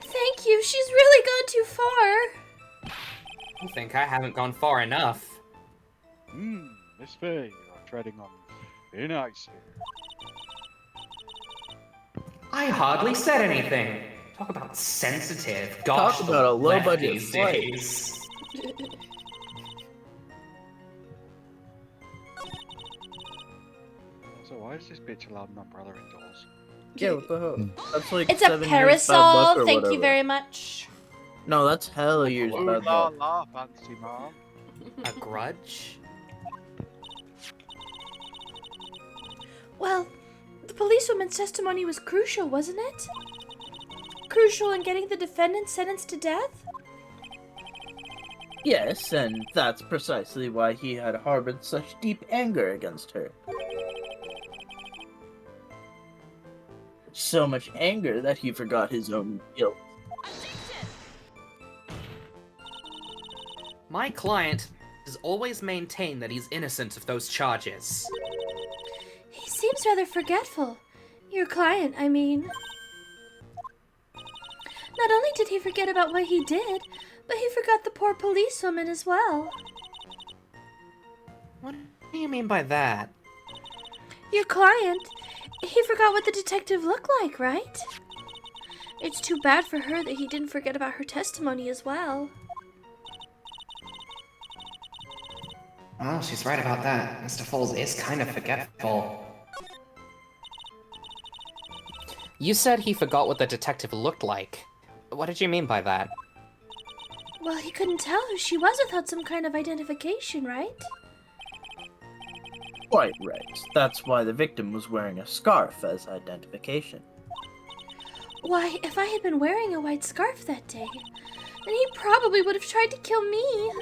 [SPEAKER 2] Thank you, she's really gone too far.
[SPEAKER 9] I think I haven't gone far enough.
[SPEAKER 4] Miss Faye, you are treading on thin ice here.
[SPEAKER 9] I hardly said anything. Talk about sensitive. Gosh,
[SPEAKER 5] Talk about a low-budget
[SPEAKER 9] these
[SPEAKER 5] flight.
[SPEAKER 9] days.
[SPEAKER 4] So why is this bitch allowed an umbrella indoors?
[SPEAKER 5] Yeah, what the hell? That's like
[SPEAKER 2] It's a
[SPEAKER 5] 7 years bad luck
[SPEAKER 2] parasol,
[SPEAKER 5] or
[SPEAKER 2] thank you
[SPEAKER 5] whatever.
[SPEAKER 2] very much.
[SPEAKER 5] No, that's hella years
[SPEAKER 4] Ooh
[SPEAKER 5] bad
[SPEAKER 4] la
[SPEAKER 5] luck.
[SPEAKER 4] la, fancy mom.
[SPEAKER 9] A grudge?
[SPEAKER 2] Well, the policewoman's testimony was crucial, wasn't it? Crucial in getting the defendant sentenced to death?
[SPEAKER 5] Yes, and that's precisely why he had harbored such deep anger against her. So much anger that he forgot his own guilt.
[SPEAKER 9] My client has always maintained that he's innocent of those charges.
[SPEAKER 2] He seems rather forgetful. Your client, I mean. Not only did he forget about what he did, but he forgot the poor policewoman as well.
[SPEAKER 9] What do you mean by that?
[SPEAKER 2] Your client, he forgot what the detective looked like, right? It's too bad for her that he didn't forget about her testimony as well.
[SPEAKER 9] Oh, she's right about that. Mr. Falls is kind of forgetful. You said he forgot what the detective looked like. What did you mean by that?
[SPEAKER 2] Well, he couldn't tell who she was without some kind of identification, right?
[SPEAKER 5] Quite right. That's why the victim was wearing a scarf as identification.
[SPEAKER 2] Why, if I had been wearing a white scarf that day, then he probably would have tried to kill me.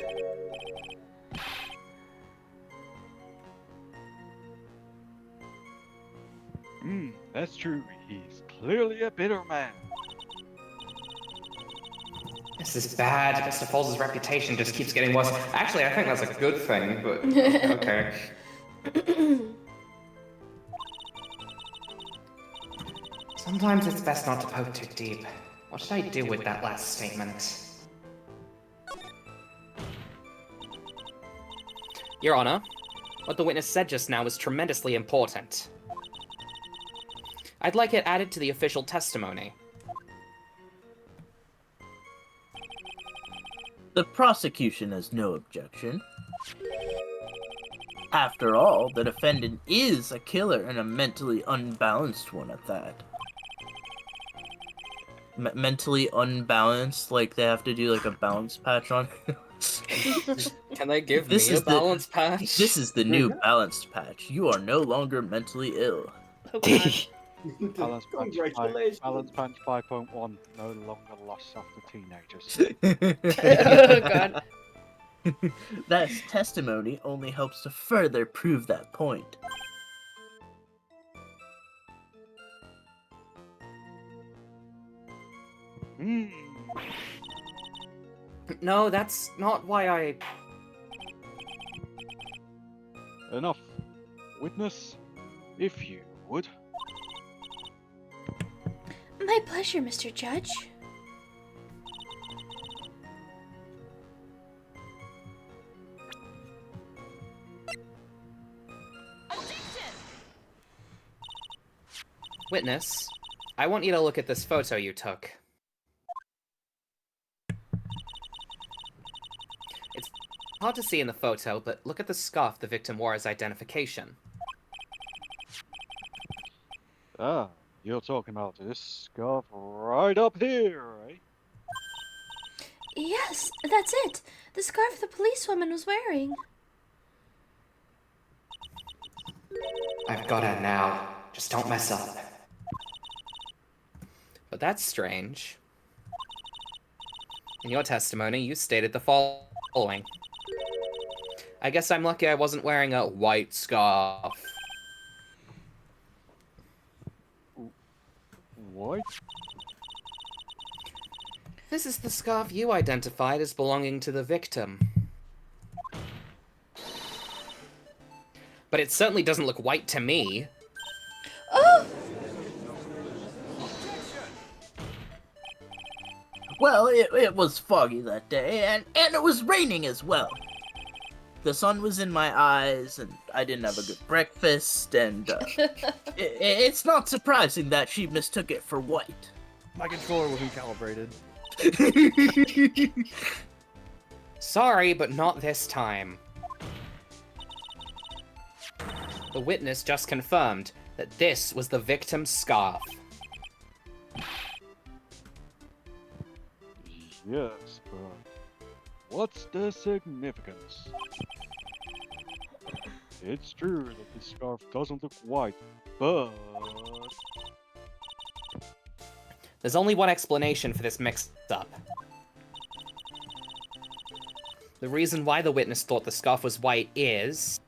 [SPEAKER 4] That's true. He's clearly a bitter man.
[SPEAKER 9] This is bad. Mr. Falls' reputation just keeps getting worse. Actually, I think that's a good thing, but okay. Sometimes it's best not to poke too deep. What should I do with that last statement? Your Honor, what the witness said just now was tremendously important. I'd like it added to the official testimony.
[SPEAKER 5] The prosecution has no objection. After all, the defendant is a killer and a mentally unbalanced one at that. Mentally unbalanced, like they have to do like a balance patch on.
[SPEAKER 10] Can they give
[SPEAKER 5] This
[SPEAKER 10] me
[SPEAKER 5] is
[SPEAKER 10] a balance patch?
[SPEAKER 5] This is the new balanced patch. You are no longer mentally ill.
[SPEAKER 2] Oh god.
[SPEAKER 4] Balance Punch
[SPEAKER 8] Congratulations.
[SPEAKER 4] Balance Punch 5.1 no longer lusts after teenagers.
[SPEAKER 2] Oh god.
[SPEAKER 5] That testimony only helps to further prove that point.
[SPEAKER 4] Hmm.
[SPEAKER 10] No, that's not why I...
[SPEAKER 4] Enough. Witness, if you would.
[SPEAKER 2] My pleasure, Mr. Judge.
[SPEAKER 10] Witness, I want you to look at this photo you took. It's hard to see in the photo, but look at the scarf the victim wore as identification.
[SPEAKER 4] Ah, you're talking about this scarf right up here, right?
[SPEAKER 2] Yes, that's it. The scarf the policewoman was wearing.
[SPEAKER 9] I've got it now. Just don't mess up.
[SPEAKER 10] But that's strange. In your testimony, you stated the following. I guess I'm lucky I wasn't wearing a white scarf.
[SPEAKER 4] What?
[SPEAKER 10] This is the scarf you identified as belonging to the victim. But it certainly doesn't look white to me.
[SPEAKER 2] Oh!
[SPEAKER 5] Well, it was foggy that day, and it was raining as well. The sun was in my eyes, and I didn't have a good breakfast, and it's not surprising that she mistook it for white.
[SPEAKER 6] My controller wasn't calibrated.
[SPEAKER 10] Sorry, but not this time. The witness just confirmed that this was the victim's scarf.
[SPEAKER 4] Yes, but what's the significance? It's true that this scarf doesn't look white, but...
[SPEAKER 10] There's only one explanation for this mix-up. The reason why the witness thought the scarf was white is...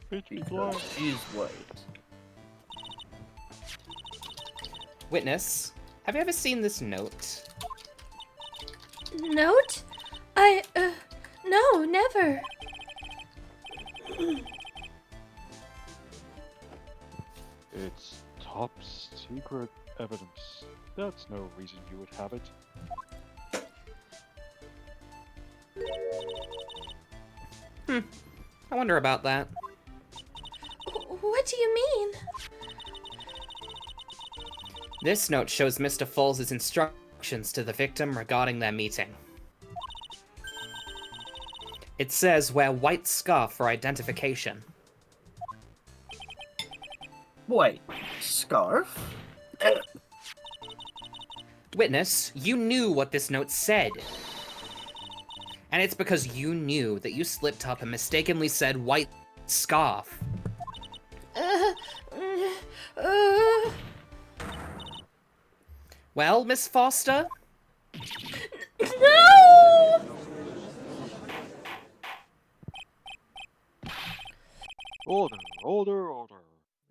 [SPEAKER 5] Because she's white.
[SPEAKER 10] Witness, have you ever seen this note?
[SPEAKER 2] Note? No, never.
[SPEAKER 4] It's top secret evidence. That's no reason you would have it.
[SPEAKER 10] I wonder about that.
[SPEAKER 2] What do you mean?
[SPEAKER 10] This note shows Mr. Foles' instructions to the victim regarding their meeting. It says, wear white scarf for identification.
[SPEAKER 5] White scarf?
[SPEAKER 10] Witness, you knew what this note said. And it's because you knew that you slipped up and mistakenly said white scarf. Well, Miss Foster?
[SPEAKER 2] No!
[SPEAKER 4] Order.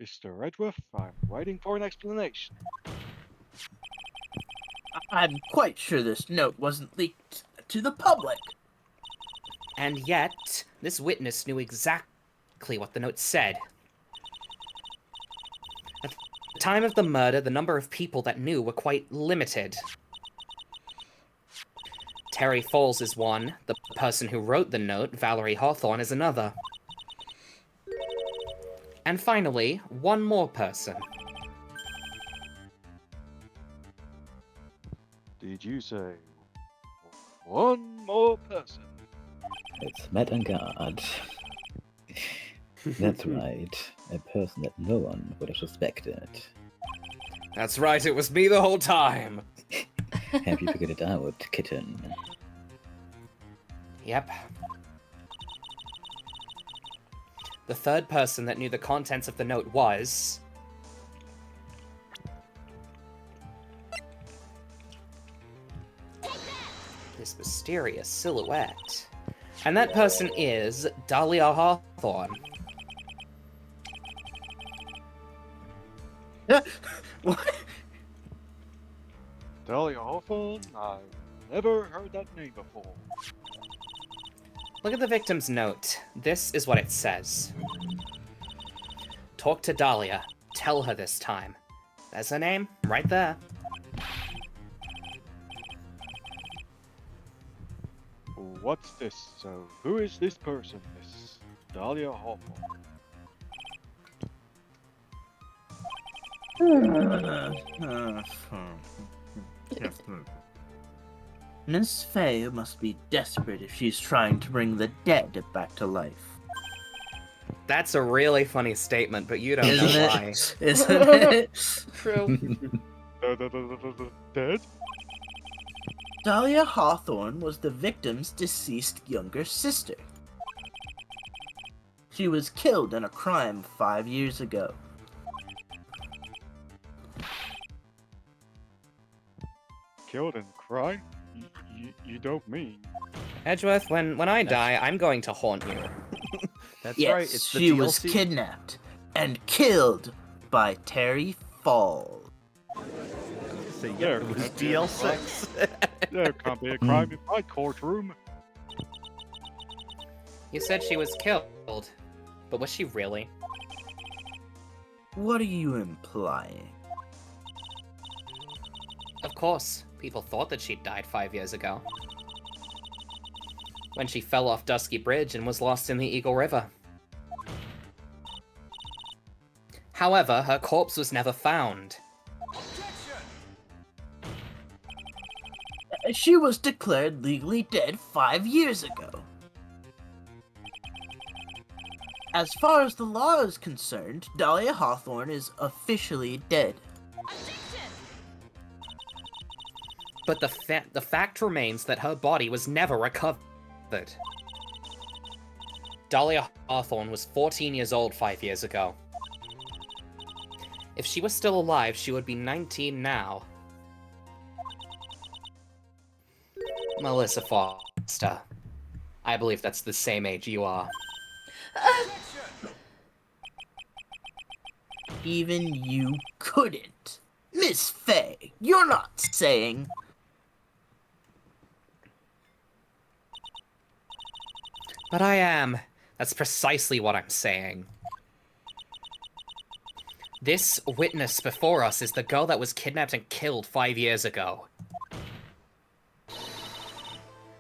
[SPEAKER 4] Mr. Redworth, I'm waiting for an explanation.
[SPEAKER 5] I'm quite sure this note wasn't leaked to the public.
[SPEAKER 10] And yet, this witness knew exactly what the note said. At the time of the murder, the number of people that knew were quite limited. Terry Foles is one, the person who wrote the note, Valerie Hawthorne, is another. And finally, one more person.
[SPEAKER 4] Did you say one more person?
[SPEAKER 7] It's Matt and God. That's right. A person that no one would have suspected.
[SPEAKER 10] That's right, it was me the whole time.
[SPEAKER 7] Have you figured it out, kitten?
[SPEAKER 10] Yep. The third person that knew the contents of the note was... this mysterious silhouette. And that person is Dahlia Hawthorne.
[SPEAKER 5] What?
[SPEAKER 4] Dahlia Hawthorne? I've never heard that name before.
[SPEAKER 10] Look at the victim's note. This is what it says. Talk to Dahlia. Tell her this time. There's her name, right there.
[SPEAKER 4] What's this? So, who is this person, Miss Dahlia Hawthorne?
[SPEAKER 5] Miss Faye must be desperate if she's trying to bring the dead back to life.
[SPEAKER 10] That's a really funny statement, but you don't
[SPEAKER 5] Isn't
[SPEAKER 10] know
[SPEAKER 5] it?
[SPEAKER 10] why.
[SPEAKER 5] Isn't it?
[SPEAKER 2] True.
[SPEAKER 4] Dead?
[SPEAKER 5] Dahlia Hawthorne was the victim's deceased younger sister. She was killed in a crime 5 years ago.
[SPEAKER 4] Killed in crime? You don't mean?
[SPEAKER 10] Edgeworth, when I die, I'm going to haunt you.
[SPEAKER 6] That's
[SPEAKER 5] Yes,
[SPEAKER 6] right. It's the
[SPEAKER 5] she was
[SPEAKER 6] DLC.
[SPEAKER 5] kidnapped and killed by Terry Fall.
[SPEAKER 6] So, yeah,
[SPEAKER 4] There
[SPEAKER 6] it was
[SPEAKER 4] can't be a
[SPEAKER 6] DL6.
[SPEAKER 4] There can't be a crime in my courtroom.
[SPEAKER 10] You said she was killed, but was she really?
[SPEAKER 5] What are you implying?
[SPEAKER 10] Of course, people thought that she'd died 5 years ago. When she fell off Dusky Bridge and was lost in the Eagle River. However, her corpse was never found.
[SPEAKER 5] She was declared legally dead 5 years ago. As far as the law is concerned, Dahlia Hawthorne is officially dead.
[SPEAKER 10] But the fact remains that her body was never recovered. Dahlia Hawthorne was 14 years old 5 years ago. If she was still alive, she would be 19 now. Melissa Foster. I believe that's the same age you are.
[SPEAKER 5] Even you couldn't. Miss Faye, you're not saying...
[SPEAKER 10] But I am. That's precisely what I'm saying. This witness before us is the girl that was kidnapped and killed 5 years ago.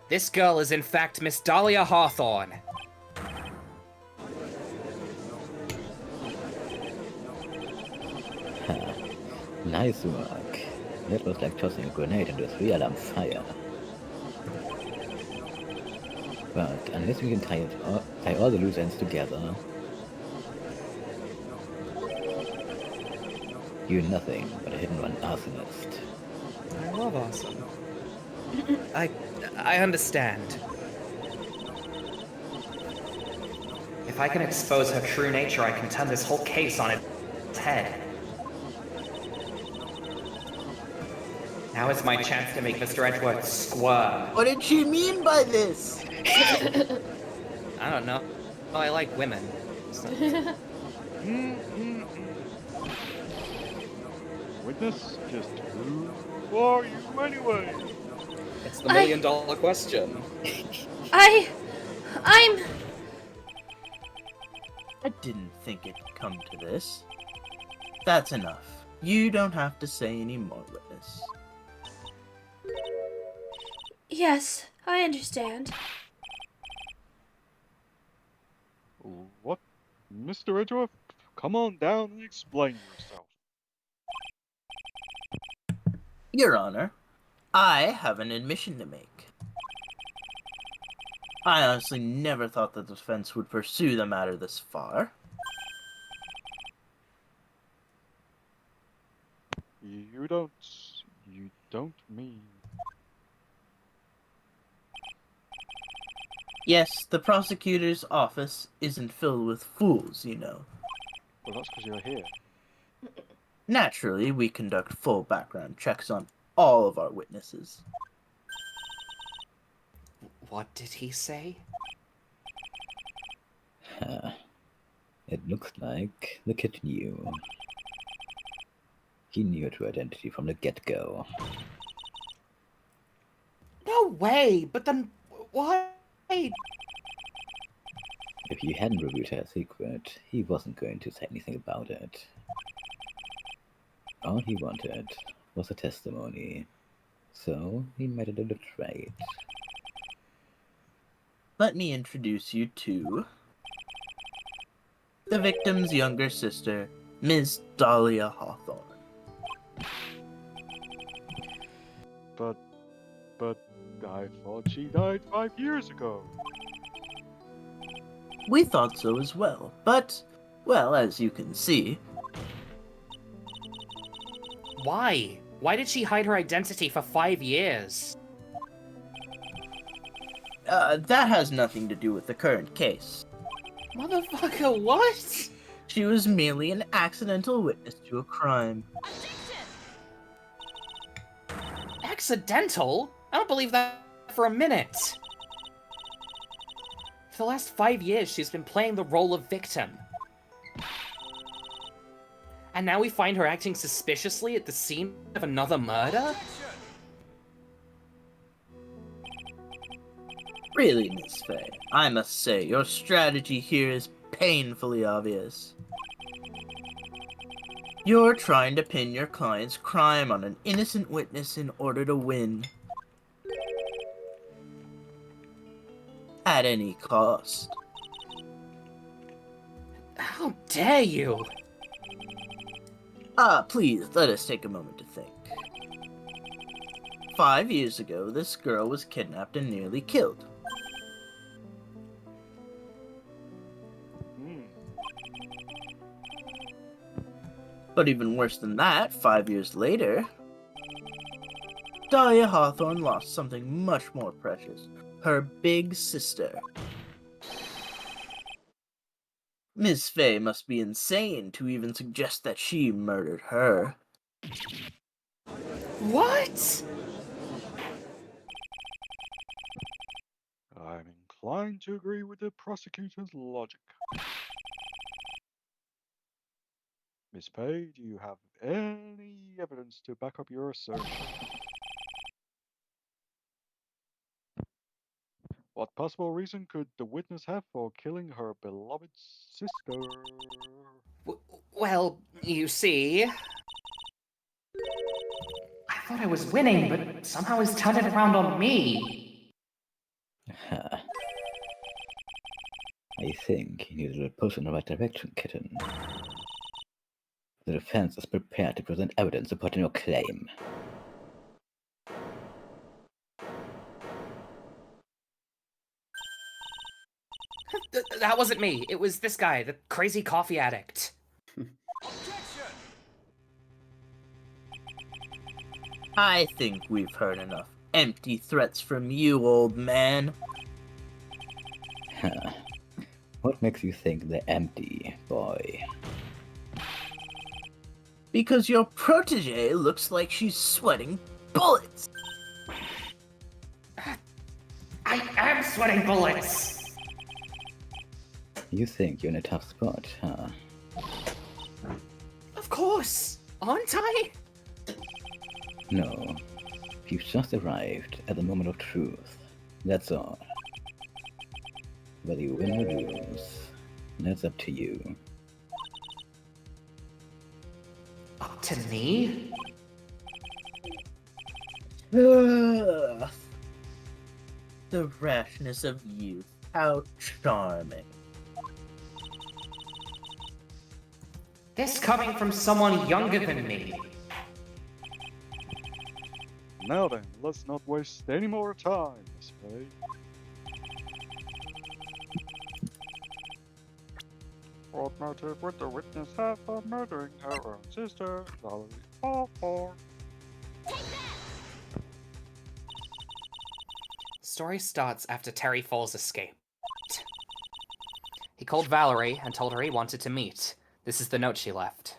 [SPEAKER 10] This girl is in fact Miss Dahlia Hawthorne.
[SPEAKER 7] Nice work. That was like tossing a grenade into a 3-alarm fire. But unless we can tie all the loose ends together, you're nothing but a hidden-run arsonist.
[SPEAKER 10] I love awesome. I understand. If I can expose her true nature, I can turn this whole case on its head. Now is my chance to make Mr. Edgeworth squirm.
[SPEAKER 5] What did she mean by this?
[SPEAKER 10] I don't know. Oh, I like women. So.
[SPEAKER 4] Witness, just who are you anyway?
[SPEAKER 3] It's the million-dollar question.
[SPEAKER 5] I didn't think it'd come to this. That's enough. You don't have to say any more, witness.
[SPEAKER 2] Yes, I understand.
[SPEAKER 4] What? Mr. Edgeworth, come on down and explain yourself.
[SPEAKER 5] Your Honor, I have an admission to make. I honestly never thought the defense would pursue the matter this far.
[SPEAKER 4] You don't mean.
[SPEAKER 5] Yes, the prosecutor's office isn't filled with fools, you know.
[SPEAKER 4] Well, that's because you're here.
[SPEAKER 5] Naturally, we conduct full background checks on all of our witnesses.
[SPEAKER 10] What did he say?
[SPEAKER 7] It looks like the kid knew. He knew your true identity from the get-go.
[SPEAKER 10] No way! But then why?
[SPEAKER 7] If you hadn't revealed her secret, he wasn't going to say anything about it. All he wanted was a testimony, so he made it a little trade.
[SPEAKER 5] Let me introduce you to the victim's younger sister, Ms. Dahlia Hawthorne.
[SPEAKER 4] But I thought she died 5 years ago.
[SPEAKER 5] We thought so as well, but, well, as you can see,
[SPEAKER 10] Why? Why did she hide her identity for 5 years?
[SPEAKER 5] that has nothing to do with the current case.
[SPEAKER 10] Motherfucker, what?
[SPEAKER 5] She was merely an accidental witness to a crime.
[SPEAKER 10] Accidental? I don't believe that for a minute. For the last 5 years, she's been playing the role of victim. And now we find her acting suspiciously at the scene of another murder?
[SPEAKER 5] Really, Miss Faye, I must say, your strategy here is painfully obvious. You're trying to pin your client's crime on an innocent witness in order to win. At any cost.
[SPEAKER 10] How dare you?
[SPEAKER 5] Please, let us take a moment to think. 5 years ago, this girl was kidnapped and nearly killed. But even worse than that, 5 years later, Dahlia Hawthorne lost something much more precious. Her big sister. Ms. Faye must be insane to even suggest that she murdered her.
[SPEAKER 10] What?
[SPEAKER 4] I'm inclined to agree with the prosecutor's logic. Miss Pay, do you have any evidence to back up your assertion? What possible reason could the witness have for killing her beloved sister?
[SPEAKER 10] Well, you see... I thought I was winning, but somehow he's turned it around on me.
[SPEAKER 7] I think you need to push in the right direction, kitten. The defense is prepared to present evidence supporting your claim.
[SPEAKER 10] That wasn't me. It was this guy, the crazy coffee addict.
[SPEAKER 5] I think we've heard enough empty threats from you, old man.
[SPEAKER 7] What makes you think they're empty, boy?
[SPEAKER 5] Because your protege looks like she's sweating bullets.
[SPEAKER 10] I am sweating bullets!
[SPEAKER 7] You think you're in a tough spot, huh?
[SPEAKER 10] Of course! Aren't I?
[SPEAKER 7] No. You've just arrived at the moment of truth. That's all. Whether you win or lose, that's up to you.
[SPEAKER 10] Up to me?
[SPEAKER 5] Ugh. The rashness of youth. How charming.
[SPEAKER 10] This coming from someone younger than me.
[SPEAKER 4] Now then, let's not waste any more time, Miss Pay. What motive would the witness have for murdering her own sister, Valerie Hawthorne?
[SPEAKER 10] Story starts after Terry Falls escaped. He called Valerie and told her he wanted to meet. This is the note she left.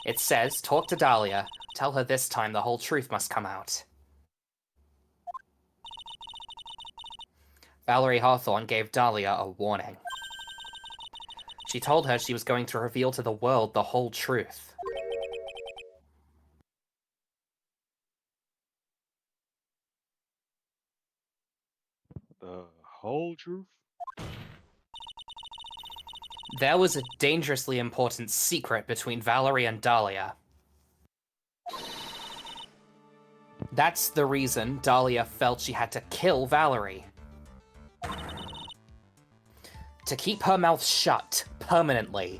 [SPEAKER 10] It says, talk to Dahlia. Tell her this time the whole truth must come out. Valerie Hawthorne gave Dahlia a warning. She told her she was going to reveal to the world the whole truth.
[SPEAKER 4] The whole truth?
[SPEAKER 10] There was a dangerously important secret between Valerie and Dahlia. That's the reason Dahlia felt she had to kill Valerie. To keep her mouth shut permanently.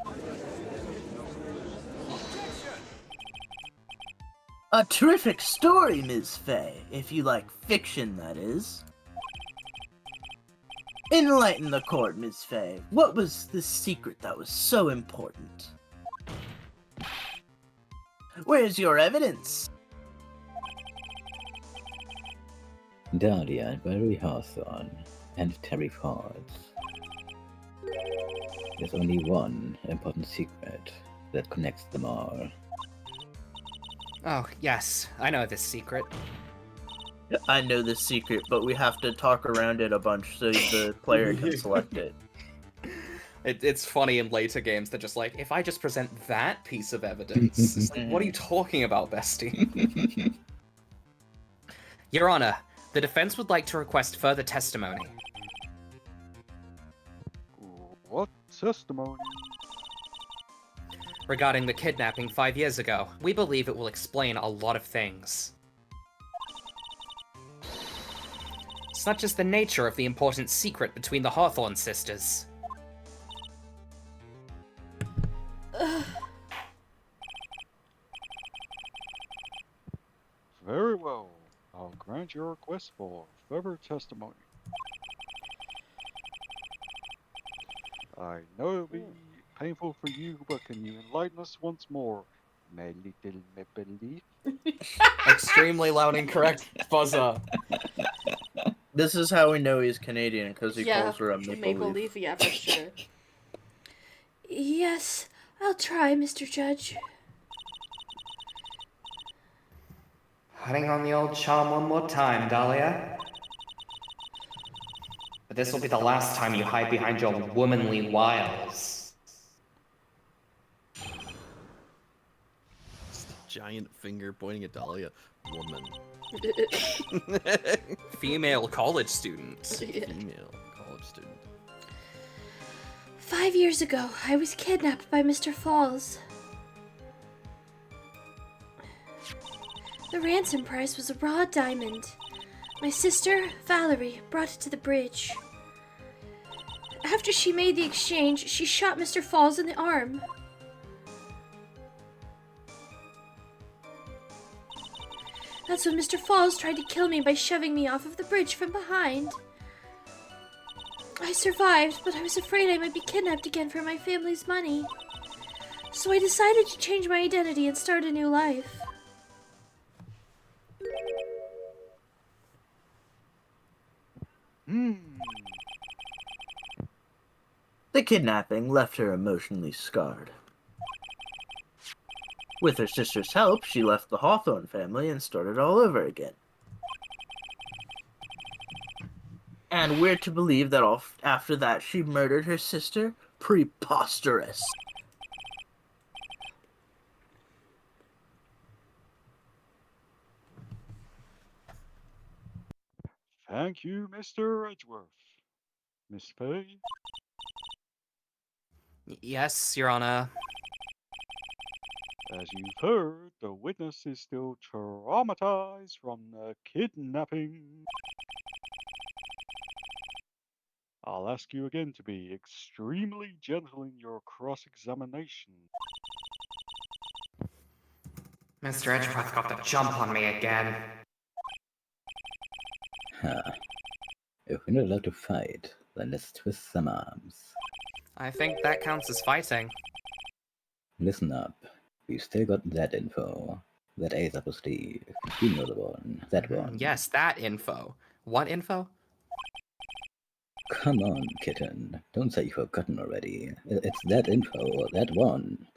[SPEAKER 5] A terrific story, Ms. Fey, if you like fiction, that is. Enlighten the court, Ms. Fey. What was the secret that was so important? Where's your evidence?
[SPEAKER 7] Dahlia and Valerie Hawthorne and Terry Falls. There's only one important secret that connects them all.
[SPEAKER 10] Oh, yes, I know this secret.
[SPEAKER 5] I know this secret, but we have to talk around it a bunch so the player can select it.
[SPEAKER 3] It's funny in later games, they're just like, if I just present that piece of evidence, it's like, what are you talking about, bestie?
[SPEAKER 10] Your Honor, the defense would like to request further testimony.
[SPEAKER 4] What testimony?
[SPEAKER 10] Regarding the kidnapping 5 years ago, we believe it will explain a lot of things. Such as the nature of the important secret between the Hawthorne sisters.
[SPEAKER 4] Very well. I'll grant your request for further testimony. I know it'll be painful for you, but can you enlighten us once more, my little maple leaf?
[SPEAKER 3] Extremely loud and correct buzzer.
[SPEAKER 5] This is how we know he's Canadian, because he calls her a
[SPEAKER 2] maple leaf. Yeah, for sure. Yes, I'll try, Mr. Judge.
[SPEAKER 9] Putting on the old charm one more time, Dahlia. But this will be the last time you hide behind your womanly wiles.
[SPEAKER 6] Giant finger pointing at Dahlia. Woman.
[SPEAKER 10] Female college student.
[SPEAKER 6] Female college student.
[SPEAKER 2] 5 years ago, I was kidnapped by Mr. Falls. The ransom price was a raw diamond. My sister, Valerie, brought it to the bridge. After she made the exchange, she shot Mr. Falls in the arm. That's when Mr. Falls tried to kill me by shoving me off of the bridge from behind. I survived, but I was afraid I might be kidnapped again for my family's money. So I decided to change my identity and start a new life.
[SPEAKER 5] The kidnapping left her emotionally scarred. With her sister's help, she left the Hawthorne family and started all over again. And we're to believe that after that she murdered her sister? Preposterous.
[SPEAKER 4] Thank you, Mr. Edgeworth. Miss Fey?
[SPEAKER 10] Yes, Your Honor.
[SPEAKER 4] As you've heard, the witness is still traumatized from the kidnapping. I'll ask you again to be extremely gentle in your cross-examination.
[SPEAKER 9] Mr. Edgeworth got the jump on me again.
[SPEAKER 7] Huh. If we're not allowed to fight, then let's twist some arms.
[SPEAKER 10] I think that counts as fighting.
[SPEAKER 7] Listen up. We've still got that info. That ace up a sleeve. You know the one. That one.
[SPEAKER 10] Yes, that info. What info?
[SPEAKER 7] Come on, kitten. Don't say you've forgotten already. It's that info. That one.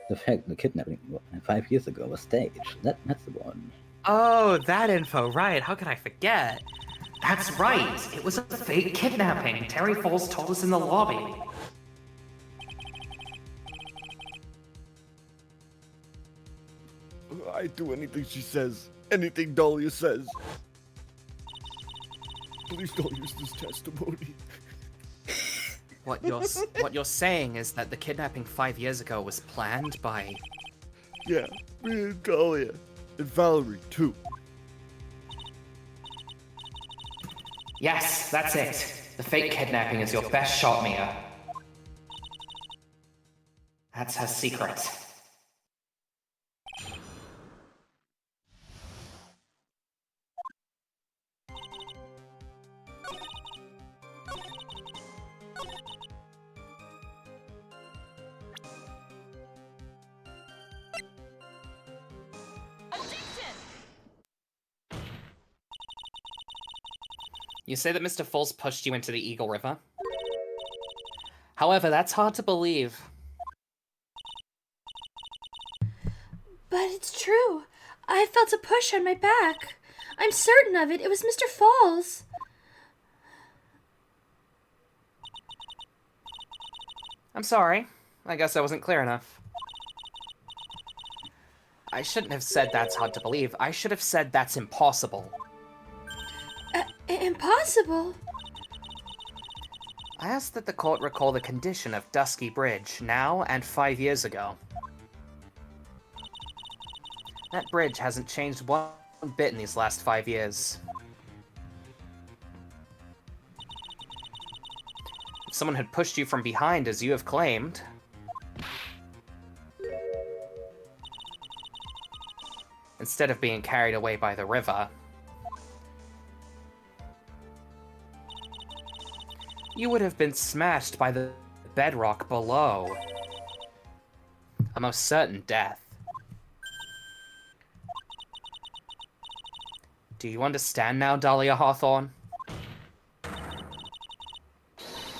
[SPEAKER 7] The fact the kidnapping 5 years ago was staged. That's the one.
[SPEAKER 10] Oh, that info, right. How could I forget? That's right. It was a fake kidnapping. Terry Falls told us in the lobby.
[SPEAKER 6] I'd do anything she says. Anything Dahlia says. Please don't use this testimony.
[SPEAKER 10] What you're saying is that the kidnapping 5 years ago was planned by...
[SPEAKER 6] Yeah, me and Dahlia. And Valerie, too.
[SPEAKER 10] Yes, that's it. The fake kidnapping is your best shot, Mia. That's her secret. You say that Mr. Falls pushed you into the Eagle River? However, that's hard to believe.
[SPEAKER 2] But it's true. I felt a push on my back. I'm certain of it. It was Mr. Falls.
[SPEAKER 10] I'm sorry. I guess I wasn't clear enough. I shouldn't have said that's hard to believe. I should have said that's impossible.
[SPEAKER 2] Impossible?
[SPEAKER 10] I asked that the court recall the condition of Dusky Bridge, now and 5 years ago. That bridge hasn't changed one bit in these last 5 years. If someone had pushed you from behind, as you have claimed, instead of being carried away by the river, you would have been smashed by the bedrock below. A most certain death. Do you understand now, Dahlia Hawthorne?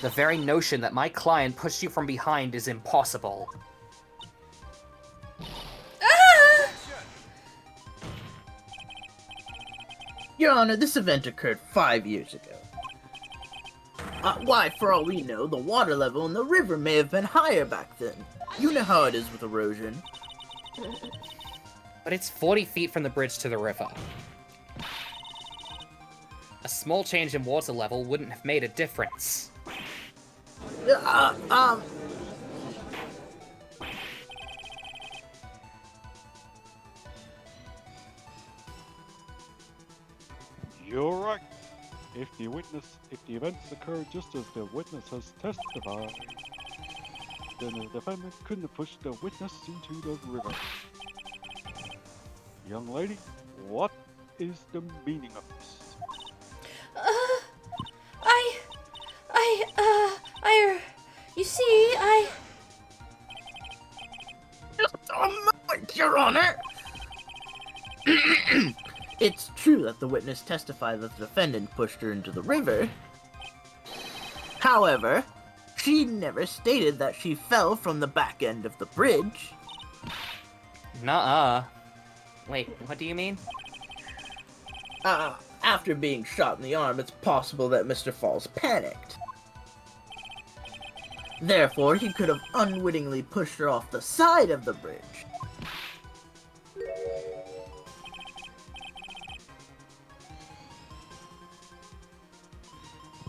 [SPEAKER 10] The very notion that my client pushed you from behind is impossible.
[SPEAKER 5] Your Honor, this event occurred 5 years ago. Why, for all we know, the water level in the river may have been higher back then. You know how it is with erosion.
[SPEAKER 10] But it's 40 feet from the bridge to the river. A small change in water level wouldn't have made a difference.
[SPEAKER 4] You're right. If the events occurred just as the witness has testified, then the defendant couldn't have pushed the witness into the river. Young lady, what is the meaning of this?
[SPEAKER 2] You see,
[SPEAKER 5] Just a moment, Your Honor! It's true that the witness testified that the defendant pushed her into the river. However, she never stated that she fell from the back end of the bridge.
[SPEAKER 10] Nuh-uh. Wait, what do you mean?
[SPEAKER 5] After being shot in the arm, it's possible that Mr. Falls panicked. Therefore, he could have unwittingly pushed her off the side of the bridge.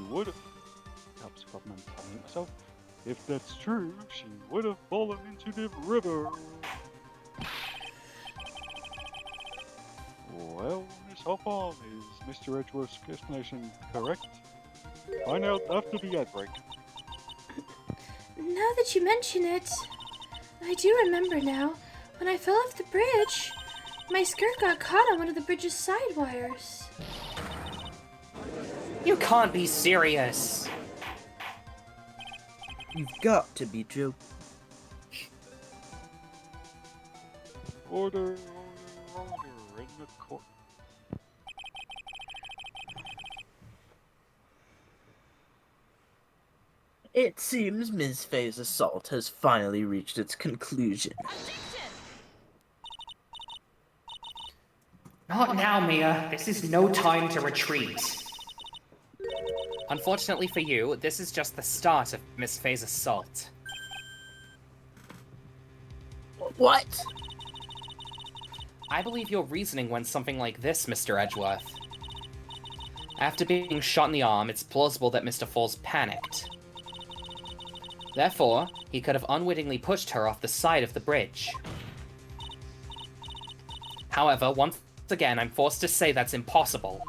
[SPEAKER 4] Would have. Perhaps I'm telling myself. If that's true, she would have fallen into the river. Well, Miss Hawthorne, is Mr. Edgeworth's explanation correct? Find out after the ad break.
[SPEAKER 2] now that you mention it, I do remember now. When I fell off the bridge, my skirt got caught on one of the bridge's side wires.
[SPEAKER 10] You can't be serious.
[SPEAKER 5] You've got to be joking.
[SPEAKER 4] Order in the court.
[SPEAKER 5] It seems Ms. Faye's assault has finally reached its conclusion.
[SPEAKER 10] Not now, Mia. This is no time to retreat. Unfortunately for you, this is just the start of Miss Faye's assault.
[SPEAKER 5] What?
[SPEAKER 10] I believe your reasoning went something like this, Mr. Edgeworth. After being shot in the arm, it's plausible that Mr. Falls panicked. Therefore, he could have unwittingly pushed her off the side of the bridge. However, once again, I'm forced to say that's impossible.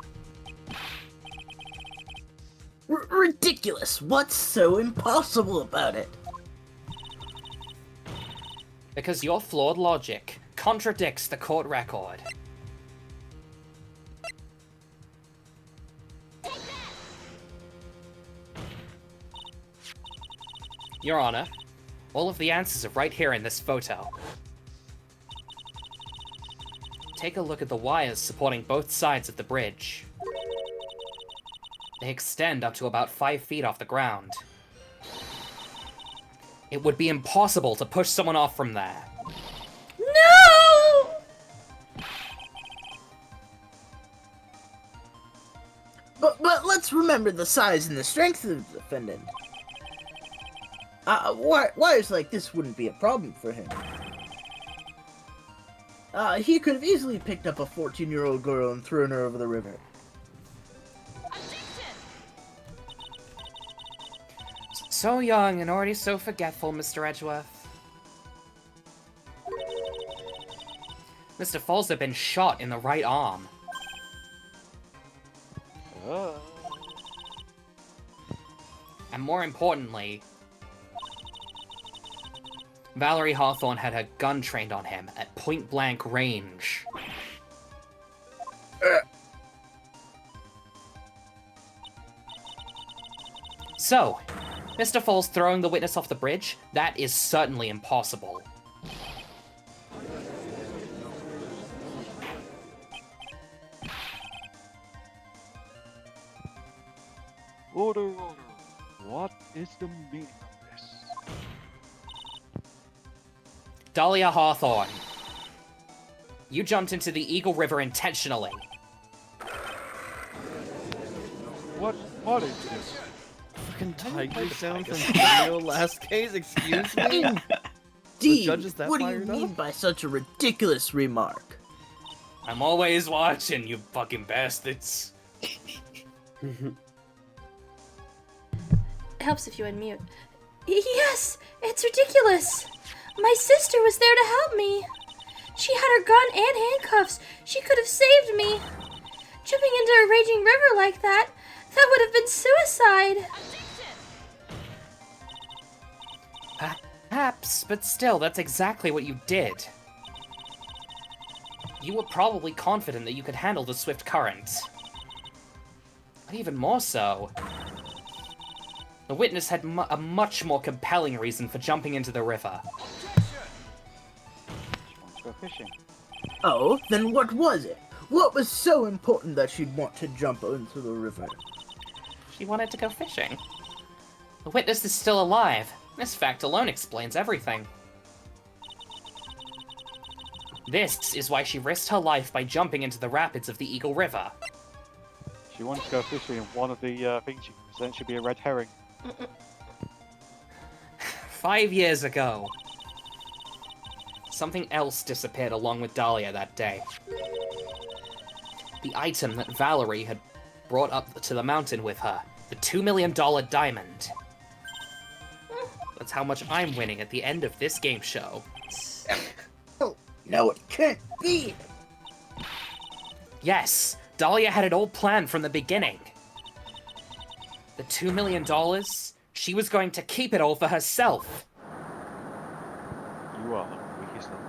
[SPEAKER 5] Ridiculous! What's so impossible about it?
[SPEAKER 10] Because your flawed logic contradicts the court record. Your Honor, all of the answers are right here in this photo. Take a look at the wires supporting both sides of the bridge. They extend up to about 5 feet off the ground. It would be impossible to push someone off from there.
[SPEAKER 2] No!
[SPEAKER 5] But let's remember the size and the strength of the defendant. Wires like this wouldn't be a problem for him. He could have easily picked up a 14-year-old girl and thrown her over the river.
[SPEAKER 10] So young and already so forgetful, Mr. Edgeworth. Mr. Falls had been shot in the right arm. And more importantly, Valerie Hawthorne had her gun trained on him at point-blank range. So, Mr. Falls throwing the witness off the bridge? That is certainly impossible.
[SPEAKER 4] Order. What is the meaning of this?
[SPEAKER 10] Dahlia Hawthorne. You jumped into the Eagle River intentionally.
[SPEAKER 4] What is this?
[SPEAKER 6] Fucking tiger sound from Mario last case, excuse me?
[SPEAKER 5] Indeed,
[SPEAKER 6] judge is that
[SPEAKER 5] what do you
[SPEAKER 6] fired
[SPEAKER 5] mean
[SPEAKER 6] up?
[SPEAKER 5] by such a ridiculous remark?
[SPEAKER 10] I'm always watching, you fucking bastards.
[SPEAKER 2] It helps if you unmute. Yes, it's ridiculous. My sister was there to help me. She had her gun and handcuffs. She could have saved me. Jumping into a raging river like that would have been suicide.
[SPEAKER 10] Perhaps, but still, that's exactly what you did. You were probably confident that you could handle the swift current. But even more so, the witness had a much more compelling reason for jumping into the river.
[SPEAKER 4] She wants to go fishing.
[SPEAKER 5] Oh, then what was it? What was so important that she'd want to jump into the river?
[SPEAKER 10] She wanted to go fishing. The witness is still alive. This fact alone explains everything. This is why she risked her life by jumping into the rapids of the Eagle River.
[SPEAKER 4] She wants to go fishing, and one of the things she presents should be a red herring.
[SPEAKER 10] 5 years ago, something else disappeared along with Dahlia that day. The item that Valerie had brought up to the mountain with her. The $2 million diamond. That's how much I'm winning at the end of this game show.
[SPEAKER 5] Oh, no, it can't be!
[SPEAKER 10] Yes, Dahlia had it all planned from the beginning. The $2 million, she was going to keep it all for herself.
[SPEAKER 4] You are the weakest link.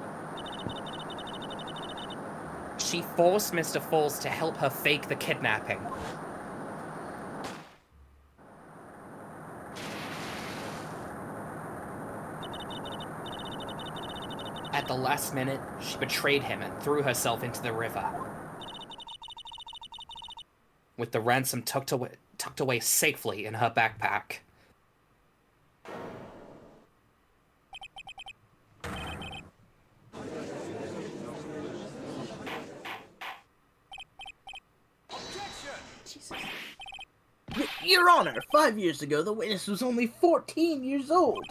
[SPEAKER 10] She forced Mr. Falls to help her fake the kidnapping. the last minute, she betrayed him and threw herself into the river. With the ransom tucked away safely in her backpack.
[SPEAKER 2] Jesus.
[SPEAKER 5] Your Honor, 5 years ago, the witness was only 14 years old.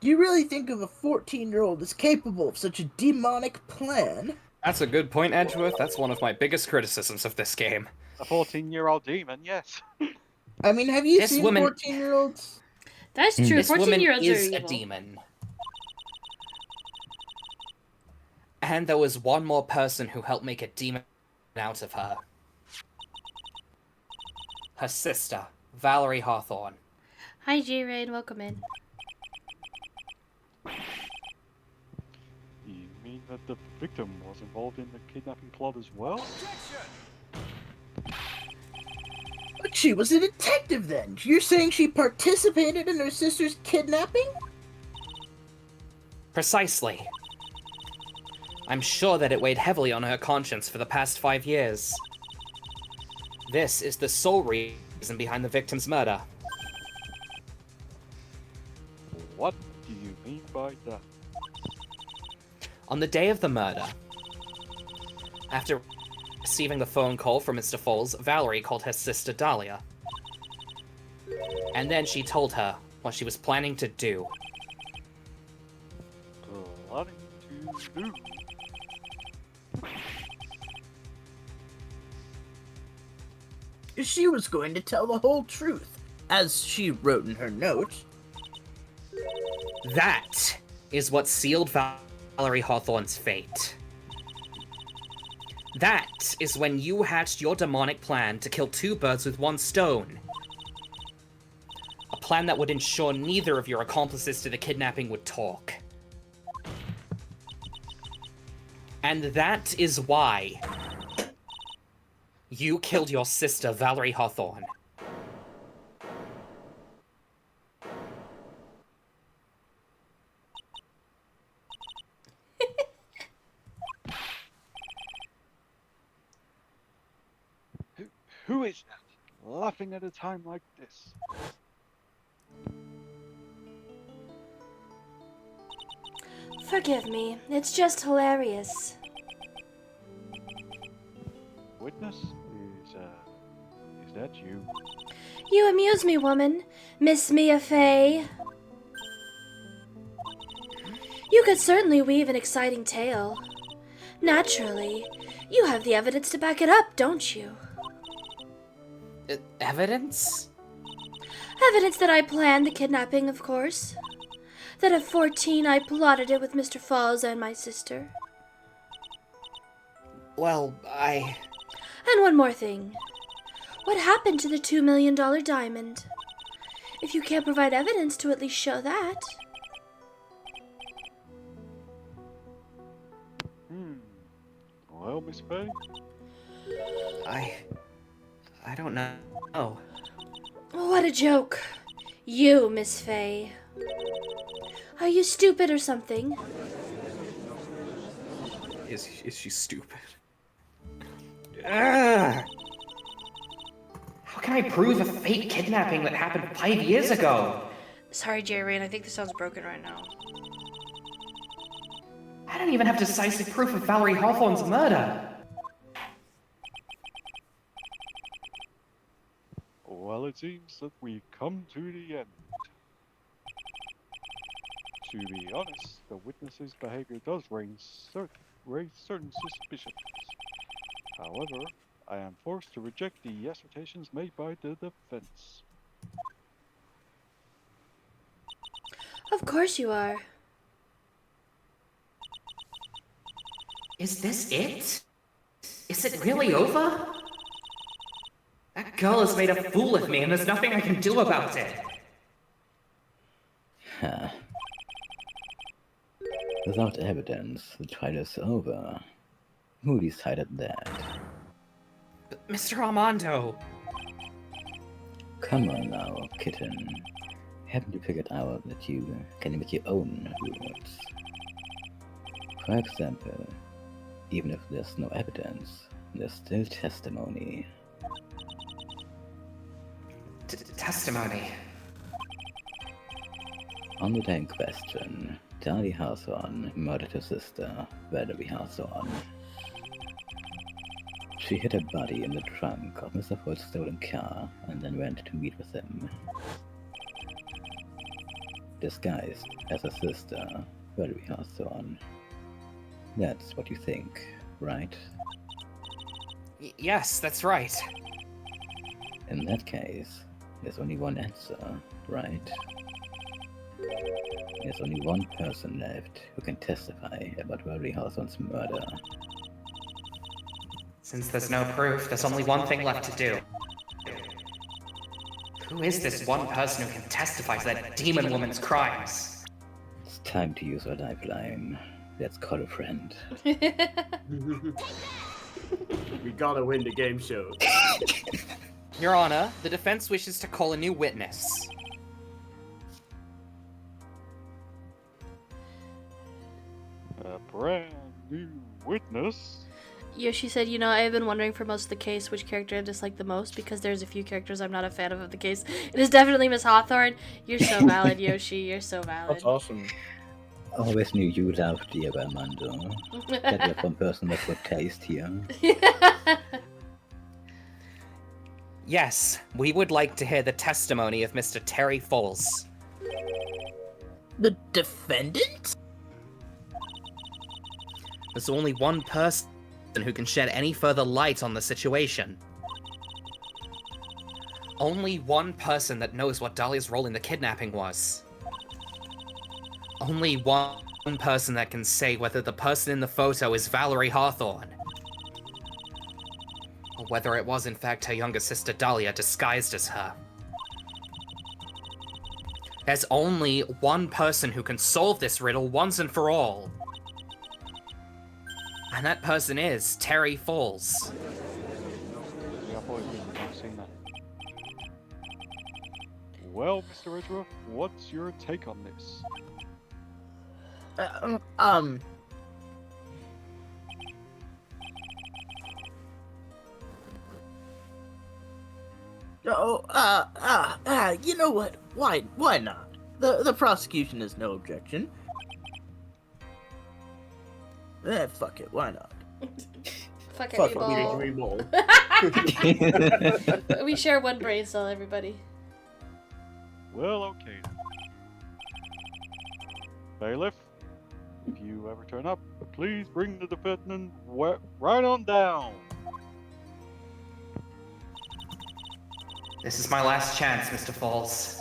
[SPEAKER 5] Do you really think of a 14-year-old as capable of such a demonic plan?
[SPEAKER 10] That's a good point, Edgeworth. That's one of my biggest criticisms of this game.
[SPEAKER 4] A 14-year-old demon, yes.
[SPEAKER 5] I mean, have you
[SPEAKER 10] This
[SPEAKER 5] seen
[SPEAKER 10] woman-
[SPEAKER 5] 14-year-olds?
[SPEAKER 2] That's true.
[SPEAKER 10] This woman
[SPEAKER 2] 14-year-olds
[SPEAKER 10] is
[SPEAKER 2] are
[SPEAKER 10] a
[SPEAKER 2] evil.
[SPEAKER 10] demon. And there was one more person who helped make a demon out of her. Her sister, Valerie Hawthorne.
[SPEAKER 2] Hi, J-Rain. Welcome in.
[SPEAKER 4] You mean that the victim was involved in the kidnapping plot as well?
[SPEAKER 5] But she was a detective then. You're saying she participated in her sister's kidnapping?
[SPEAKER 10] Precisely. I'm sure that it weighed heavily on her conscience for the past 5 years. This is the sole reason behind the victim's murder.
[SPEAKER 4] What do you mean by that?
[SPEAKER 10] On the day of the murder, after receiving the phone call from Mr. Falls, Valerie called her sister Dahlia. And then she told her what she was planning to do.
[SPEAKER 4] Planning to do?
[SPEAKER 5] She was going to tell the whole truth, as she wrote in her note.
[SPEAKER 10] That is what sealed Valerie Hawthorne's fate. That is when you hatched your demonic plan to kill 2 birds with 1 stone. A plan that would ensure neither of your accomplices to the kidnapping would talk. And that is why you killed your sister, Valerie Hawthorne.
[SPEAKER 4] Who is that? Laughing at a time like this?
[SPEAKER 2] Forgive me. It's just hilarious.
[SPEAKER 4] Witness? Is that you?
[SPEAKER 2] You amuse me, woman. Miss Mia Fey. You could certainly weave an exciting tale. Naturally. You have the evidence to back it up, don't you?
[SPEAKER 10] Evidence?
[SPEAKER 2] Evidence that I planned the kidnapping, of course. That at 14 I plotted it with Mr. Falls and my sister.
[SPEAKER 10] Well,
[SPEAKER 2] And one more thing. What happened to the $2 million diamond? If you can't provide evidence to at least show that.
[SPEAKER 4] Well, Miss Fay?
[SPEAKER 10] I don't know. Oh.
[SPEAKER 2] What a joke. You, Miss Fay. Are you stupid or something?
[SPEAKER 10] Is she stupid? Ugh. How can I prove a fake kidnapping that happened 5 years ago?
[SPEAKER 2] Sorry, J-Rain, I think the sound's broken right now.
[SPEAKER 10] I don't even have decisive proof of Valerie Hawthorne's murder.
[SPEAKER 4] Well, it seems that we've come to the end. To be honest, the witness's behavior does raise certain suspicions. However, I am forced to reject the assertions made by the defense.
[SPEAKER 2] Of course you are.
[SPEAKER 10] Is this it? Is it really over? That girl has made a fool of me and there's nothing I can do about it.
[SPEAKER 7] Huh. Without evidence, the trial is over. Who decided that?
[SPEAKER 10] But Mr. Armando!
[SPEAKER 7] Come on now, kitten. haven't you figured out that you can make your own rules? For example, even if there's no evidence, there's still testimony.
[SPEAKER 9] Testimony.
[SPEAKER 7] On the day in question, Dahlia Hawthorne murdered her sister, Valerie Hawthorne. She hid her body in the trunk of Mr. Ford's stolen car and then went to meet with him. Disguised as her sister, Valerie Hawthorne. That's what you think, right?
[SPEAKER 9] Yes, that's right.
[SPEAKER 7] In that case, there's only one answer, right? There's only one person left who can testify about Valerie Hawthorne's murder.
[SPEAKER 9] Since there's no proof, there's only one thing left to do. Who is this one person who can testify to that demon woman's crimes?
[SPEAKER 7] It's time to use our lifeline. Let's call a friend.
[SPEAKER 8] We gotta win the game show.
[SPEAKER 10] Your Honor, the defense wishes to call a new witness.
[SPEAKER 4] A brand new witness.
[SPEAKER 2] Yoshi said, you know, I've been wondering for most of the case which character I dislike the most because there's a few characters I'm not a fan of the case. It is definitely Miss Hawthorne. You're so valid, Yoshi. You're so valid.
[SPEAKER 8] That's awesome.
[SPEAKER 7] Always knew you loved Diego Armando. That was one person with good taste here.
[SPEAKER 10] Yes, we would like to hear the testimony of Mr. Terry Falls.
[SPEAKER 5] The defendant?
[SPEAKER 10] There's only one person who can shed any further light on the situation. Only one person that knows what Dahlia's role in the kidnapping was. Only one person that can say whether the person in the photo is Valerie Hawthorne. Or whether it was in fact her younger sister Dahlia disguised as her. There's only one person who can solve this riddle once and for all. And that person is Terry Falls.
[SPEAKER 4] Yeah, boy, I've seen that. Well, Mr. Edgeworth, what's your take on this?
[SPEAKER 5] You know what? Why not? The prosecution has no objection. Fuck it, why not?
[SPEAKER 2] Fuck it,
[SPEAKER 8] Fuck
[SPEAKER 2] we
[SPEAKER 8] we
[SPEAKER 2] ball.
[SPEAKER 8] ball.
[SPEAKER 2] We share one brain cell, everybody.
[SPEAKER 4] Well, okay then. Bailiff, if you ever turn up, please bring the defendant right on down.
[SPEAKER 9] This is my last chance, Mr. Falls.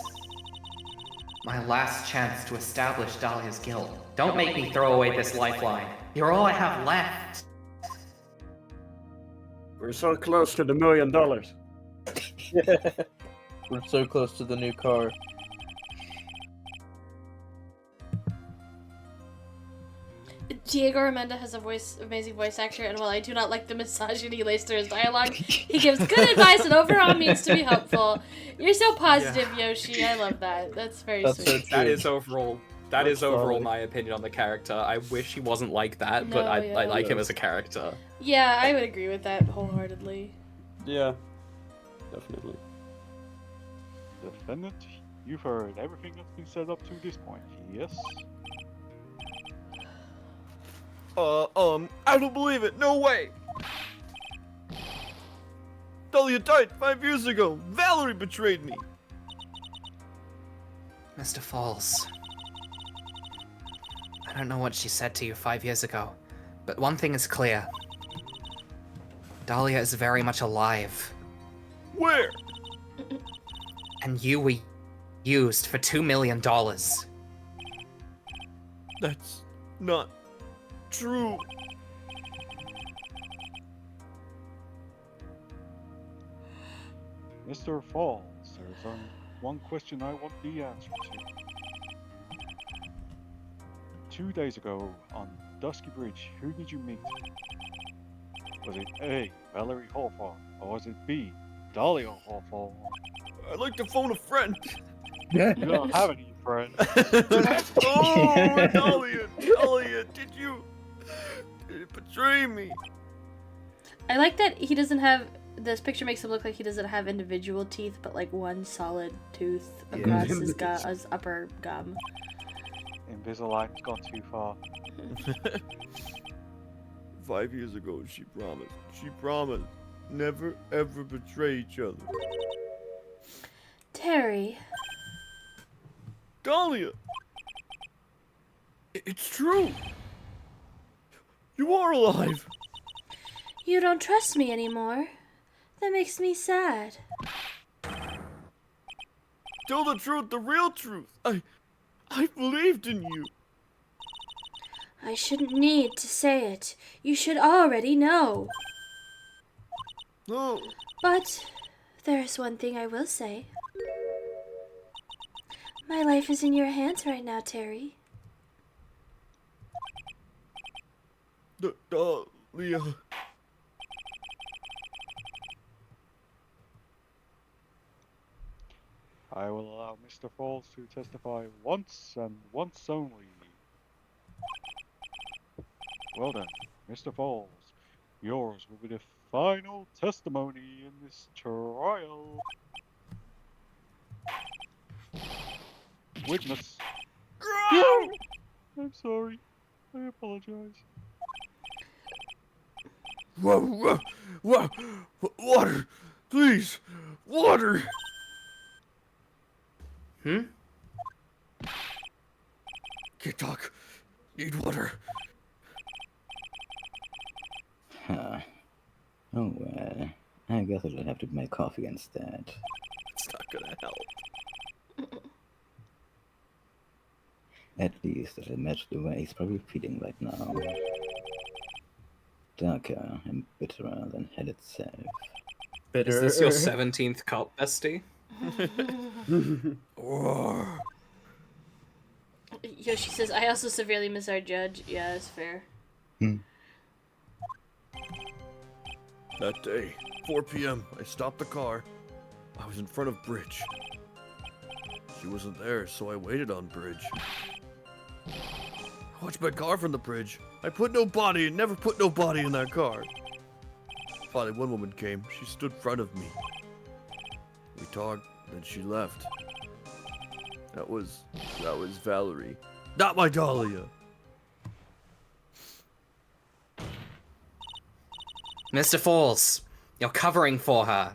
[SPEAKER 9] My last chance to establish Dahlia's guilt. Don't make me throw away this lifeline. You're all I have left.
[SPEAKER 8] We're so close to the $1 million.
[SPEAKER 5] We're so close to the new car.
[SPEAKER 2] Diego Armando has a amazing voice actor, and while I do not like the misogyny laced through his dialogue, he gives good advice and overall means to be helpful. You're so positive, Yoshi. I love that. That's very
[SPEAKER 5] That's
[SPEAKER 2] sweet.
[SPEAKER 5] so true.
[SPEAKER 3] That is overall. That
[SPEAKER 8] That's
[SPEAKER 3] is overall
[SPEAKER 8] solid.
[SPEAKER 3] my opinion on the character. I wish he wasn't like that, but
[SPEAKER 2] No,
[SPEAKER 3] I
[SPEAKER 2] yeah.
[SPEAKER 3] like him as a character.
[SPEAKER 2] Yeah, I would agree with that wholeheartedly.
[SPEAKER 8] Yeah, definitely.
[SPEAKER 4] Defendant, you've heard everything that's been said up to this point, yes?
[SPEAKER 6] I don't believe it. No way. Dahlia died 5 years ago. Valerie betrayed me.
[SPEAKER 10] Mr. Falls. I don't know what she said to you 5 years ago, but one thing is clear. Dahlia is very much alive,
[SPEAKER 6] Where?
[SPEAKER 10] and you were used for $2 million.
[SPEAKER 6] That's not true.
[SPEAKER 4] Mr. Falls, there's one question I want the answer to. 2 days ago on Dusky Bridge, who did you meet? Was it A, Valerie Hawthorne, or was it B, Dahlia Hawthorne?
[SPEAKER 6] I'd like to phone a friend.
[SPEAKER 4] You don't have any friends.
[SPEAKER 6] Oh, Dahlia! Dahlia, did you betray me?
[SPEAKER 2] I like that he doesn't have. This picture makes him look like he doesn't have individual teeth, but like one solid tooth across his upper gum.
[SPEAKER 4] Invisalign's gone too far.
[SPEAKER 6] 5 years ago, she promised never ever betray each other.
[SPEAKER 2] Terry.
[SPEAKER 6] Dahlia! It's true! You are alive!
[SPEAKER 2] You don't trust me anymore. That makes me sad.
[SPEAKER 6] Tell the truth, the real truth! I believed in you!
[SPEAKER 2] I shouldn't need to say it. You should already know.
[SPEAKER 6] No!
[SPEAKER 2] But there's one thing I will say. My life is in your hands right now, Terry.
[SPEAKER 6] Dahlia...
[SPEAKER 4] I will allow Mr. Falls to testify once and once only. Well then, Mr. Falls, yours will be the final testimony in this trial. Witness. No! I'm sorry. I apologize.
[SPEAKER 6] Whoa! Water! Please! Water! Can't talk. Need water.
[SPEAKER 7] Huh. Oh well. I guess I'll have to make coffee instead.
[SPEAKER 6] It's not gonna help.
[SPEAKER 7] At least it'll match the way he's probably feeling right now. Darker and bitterer than hell itself.
[SPEAKER 3] Is this your 17th cup, bestie?
[SPEAKER 2] Yoshi says, I also severely miss our judge. Yeah, that's fair.
[SPEAKER 6] That day, 4 p.m., I stopped the car. I was in front of Bridge. She wasn't there, so I waited on Bridge. I watched my car from the bridge. I put no body and never put no body in that car. Finally, one woman came. She stood in front of me. We talked, then she left. That was Valerie. Not my Dahlia!
[SPEAKER 10] Mr. Falls, you're covering for her.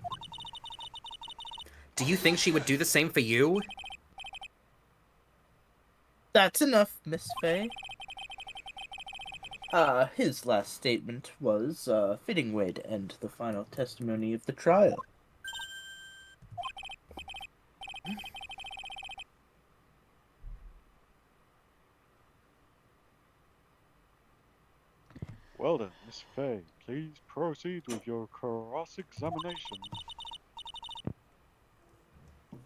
[SPEAKER 10] Do you think she would do the same for you?
[SPEAKER 5] That's enough, Miss Faye. His last statement was a fitting way to end the final testimony of the trial.
[SPEAKER 4] Well then, Miss Faye, please proceed with your cross-examination.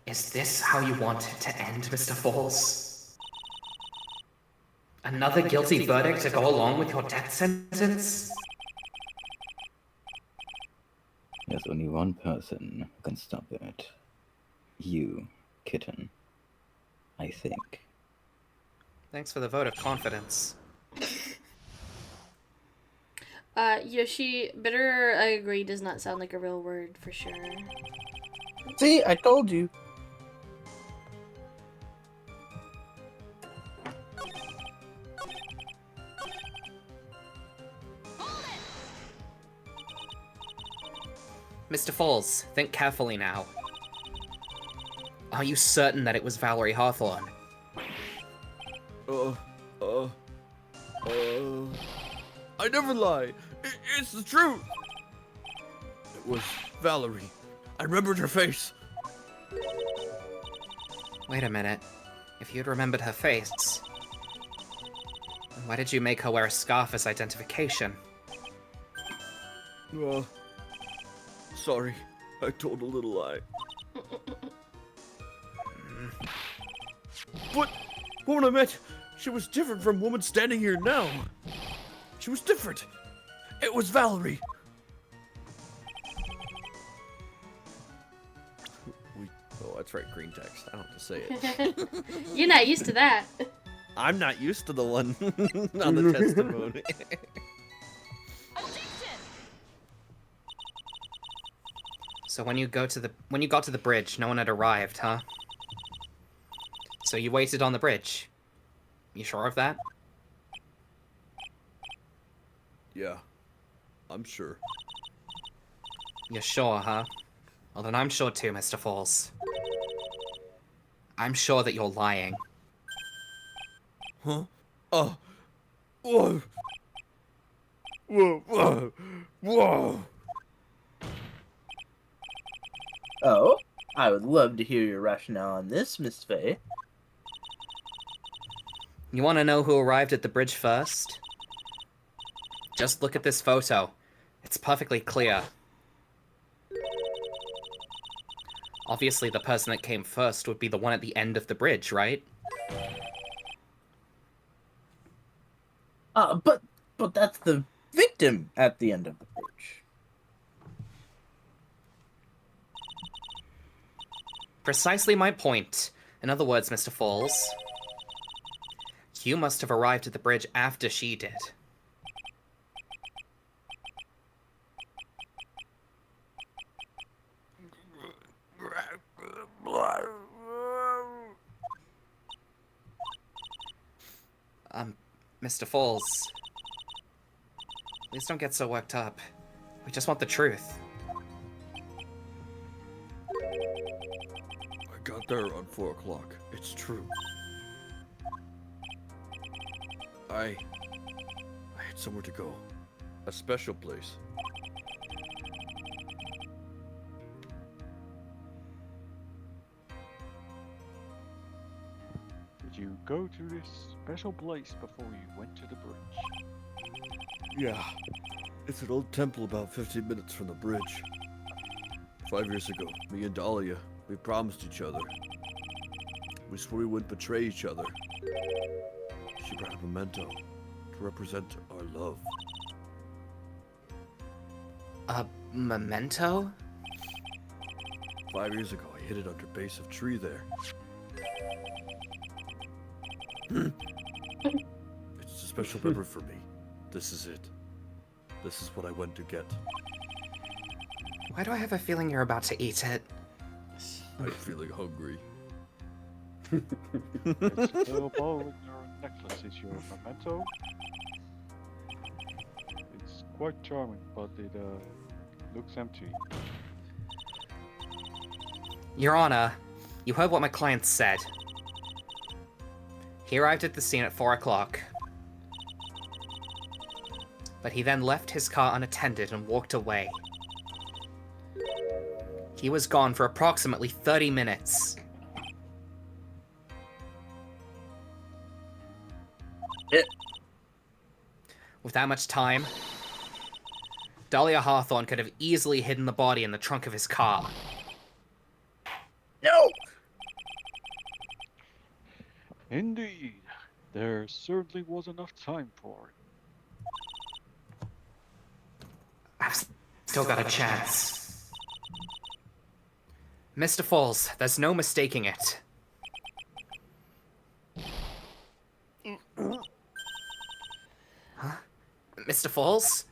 [SPEAKER 9] Is this how you want it to end, Mr. Falls? Another guilty verdict to go along with your death sentence?
[SPEAKER 7] There's only one person who can stop it. You, kitten. I think.
[SPEAKER 10] Thanks for the vote of confidence.
[SPEAKER 2] Yoshi, bitter, I agree, does not sound like a real word for sure.
[SPEAKER 5] See, I told you.
[SPEAKER 10] Mr. Falls, think carefully now. Are you certain that it was Valerie Hawthorne?
[SPEAKER 6] I never lie. It's the truth. It was Valerie. I remembered her face.
[SPEAKER 10] Wait a minute. If you'd remembered her face, then why did you make her wear a scarf as identification?
[SPEAKER 6] Sorry. I told a little lie. But woman I met, she was different from woman standing here now. She was different. It was Valerie. that's right, green text. I don't have to say it.
[SPEAKER 2] You're not used to that.
[SPEAKER 6] I'm not used to the one on the testimony.
[SPEAKER 10] So when you got to the bridge, no one had arrived, huh? So you waited on the bridge. You sure of that?
[SPEAKER 6] Yeah, I'm sure.
[SPEAKER 10] You're sure, huh? Well, then I'm sure too, Mr. Falls. I'm sure that you're lying.
[SPEAKER 6] Huh? Oh. Whoa. Whoa. Whoa. Whoa.
[SPEAKER 5] Oh, I would love to hear your rationale on this, Miss Faye.
[SPEAKER 10] You want to know who arrived at the bridge first? Just look at this photo. It's perfectly clear. Obviously, the person that came first would be the one at the end of the bridge, right?
[SPEAKER 5] But that's the victim at the end of the bridge.
[SPEAKER 10] Precisely my point. In other words, Mr. Falls, you must have arrived at the bridge after she did. Mr. Falls, please don't get so worked up. We just want the truth.
[SPEAKER 6] I got there around 4 o'clock. It's true. I had somewhere to go. A special place.
[SPEAKER 4] Did you go to this special place before you went to the bridge?
[SPEAKER 6] Yeah. It's an old temple about 15 minutes from the bridge. 5 years ago, me and Dahlia, we promised each other. We swore we wouldn't betray each other. She brought a memento to represent our love.
[SPEAKER 10] A memento?
[SPEAKER 6] 5 years ago, I hid it under base of tree there. It's a special memory for me. This is it. This is what I went to get.
[SPEAKER 10] Why do I have a feeling you're about to eat it?
[SPEAKER 6] I'm feeling hungry.
[SPEAKER 4] It's still ball in your necklace is your memento. It's quite charming, but it looks empty.
[SPEAKER 10] Your Honor, you heard what my client said. He arrived at the scene at 4 o'clock. But he then left his car unattended and walked away. He was gone for approximately 30 minutes. With that much time, Dahlia Hawthorne could have easily hidden the body in the trunk of his car.
[SPEAKER 5] No!
[SPEAKER 4] Indeed, there certainly was enough time for it.
[SPEAKER 10] I've still got a chance. Mr. Falls, there's no mistaking it. Huh? Mr. Falls?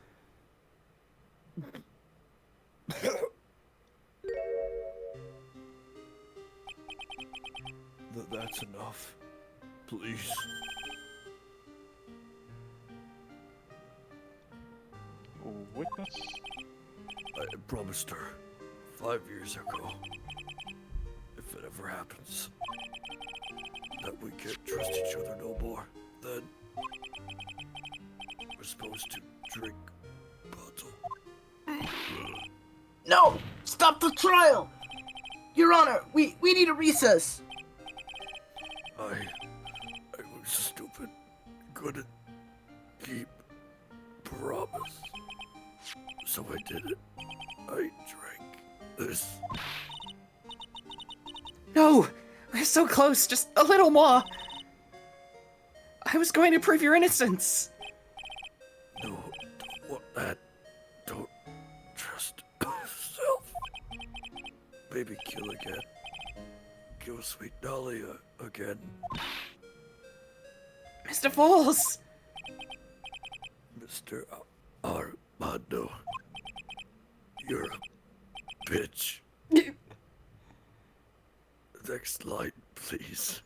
[SPEAKER 6] That's enough. Please.
[SPEAKER 4] Witness?
[SPEAKER 6] I promised her 5 years ago, if it ever happens, that we can't trust each other no more, then we're supposed to drink bottle.
[SPEAKER 5] No! Stop the trial! Your Honor, we need a recess!
[SPEAKER 6] I was stupid. Couldn't keep promise. So I did it. I drank this.
[SPEAKER 10] No! We're so close, just a little more! I was going to prove your innocence!
[SPEAKER 6] No, don't want that. Don't trust yourself. Baby kill again.
[SPEAKER 11] kill Sweet Dahlia again.
[SPEAKER 10] Mr. Falls!
[SPEAKER 11] Mr. Armando. You're a bitch. Next line, please.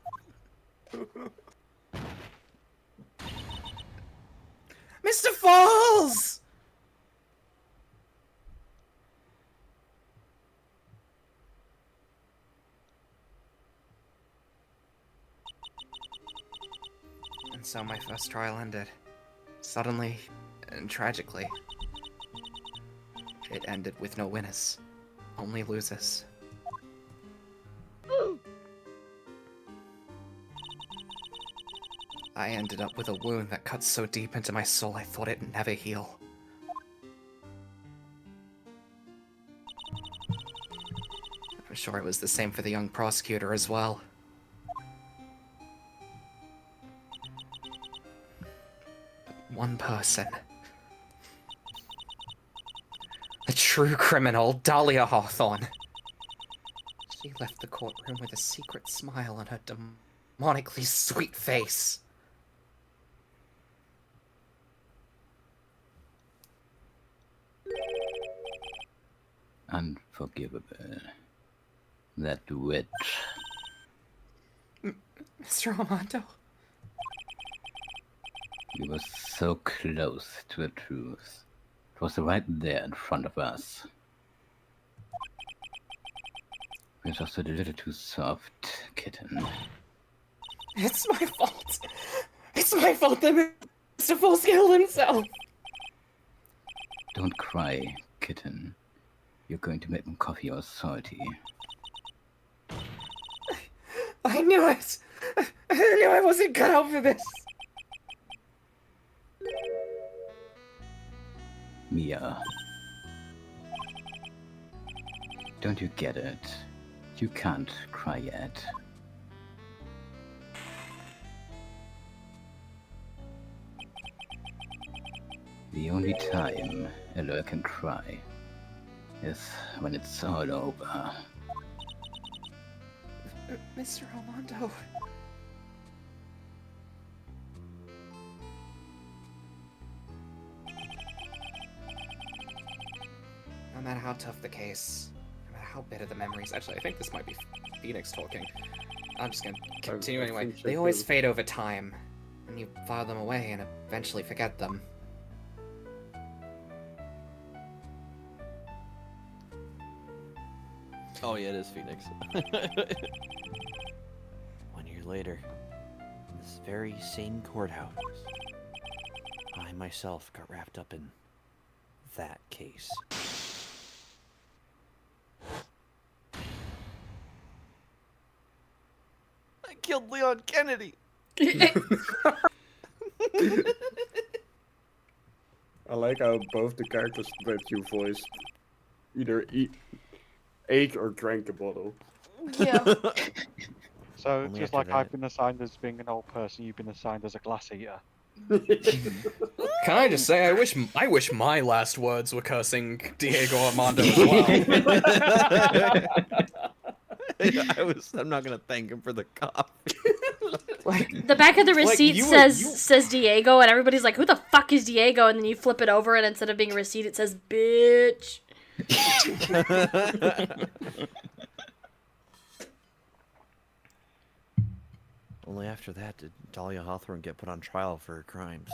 [SPEAKER 10] Mr. Falls! And so my first trial ended. Suddenly and tragically. It ended with no winners, only losers. I ended up with a wound that cut so deep into my soul I thought it'd never heal. I'm sure it was the same for the young prosecutor as well. But one person. The true criminal, Dahlia Hawthorne. She left the courtroom with a secret smile on her demonically sweet face.
[SPEAKER 7] Unforgivable. That witch.
[SPEAKER 10] Mr. Armando?
[SPEAKER 7] We were so close to the truth. It was right there in front of us. We're just a little too soft, kitten.
[SPEAKER 10] It's my fault. It's my fault that Mr. Falls killed himself.
[SPEAKER 7] Don't cry, kitten. You're going to make them coffee or salty.
[SPEAKER 10] I knew it. I knew I wasn't cut out for this.
[SPEAKER 7] Mia. Don't you get it? You can't cry yet. The only time Aloy can cry is when it's all over.
[SPEAKER 10] Mr. Armando. No matter how tough the case, no matter how bitter the memories, actually, I think this might be Phoenix talking. I'm just gonna continue
[SPEAKER 8] I
[SPEAKER 10] anyway.
[SPEAKER 8] think so
[SPEAKER 10] They always
[SPEAKER 8] too.
[SPEAKER 10] fade over time, and you file them away and eventually forget them.
[SPEAKER 6] Oh yeah, it is Phoenix. 1 year later, in this very same courthouse, I myself got wrapped up in that case. I killed Leon Kennedy!
[SPEAKER 8] I like how both the characters that you voiced either ate or drank a bottle.
[SPEAKER 2] Yeah.
[SPEAKER 4] So
[SPEAKER 6] Only
[SPEAKER 4] just
[SPEAKER 6] after
[SPEAKER 4] like
[SPEAKER 6] that.
[SPEAKER 4] I've been assigned as being an old person, you've been assigned as a glass eater.
[SPEAKER 10] Can I just say, I wish my last words were cursing Diego Armando as well.
[SPEAKER 6] I'm not gonna thank him for the coffee.
[SPEAKER 2] The back of the
[SPEAKER 10] Like,
[SPEAKER 2] receipt
[SPEAKER 10] you were-
[SPEAKER 2] says Diego, and everybody's like, "Who the fuck is Diego?" And then you flip it over, and instead of being a receipt, it says "bitch."
[SPEAKER 6] Only after that did Dahlia Hawthorne get put on trial for her crimes.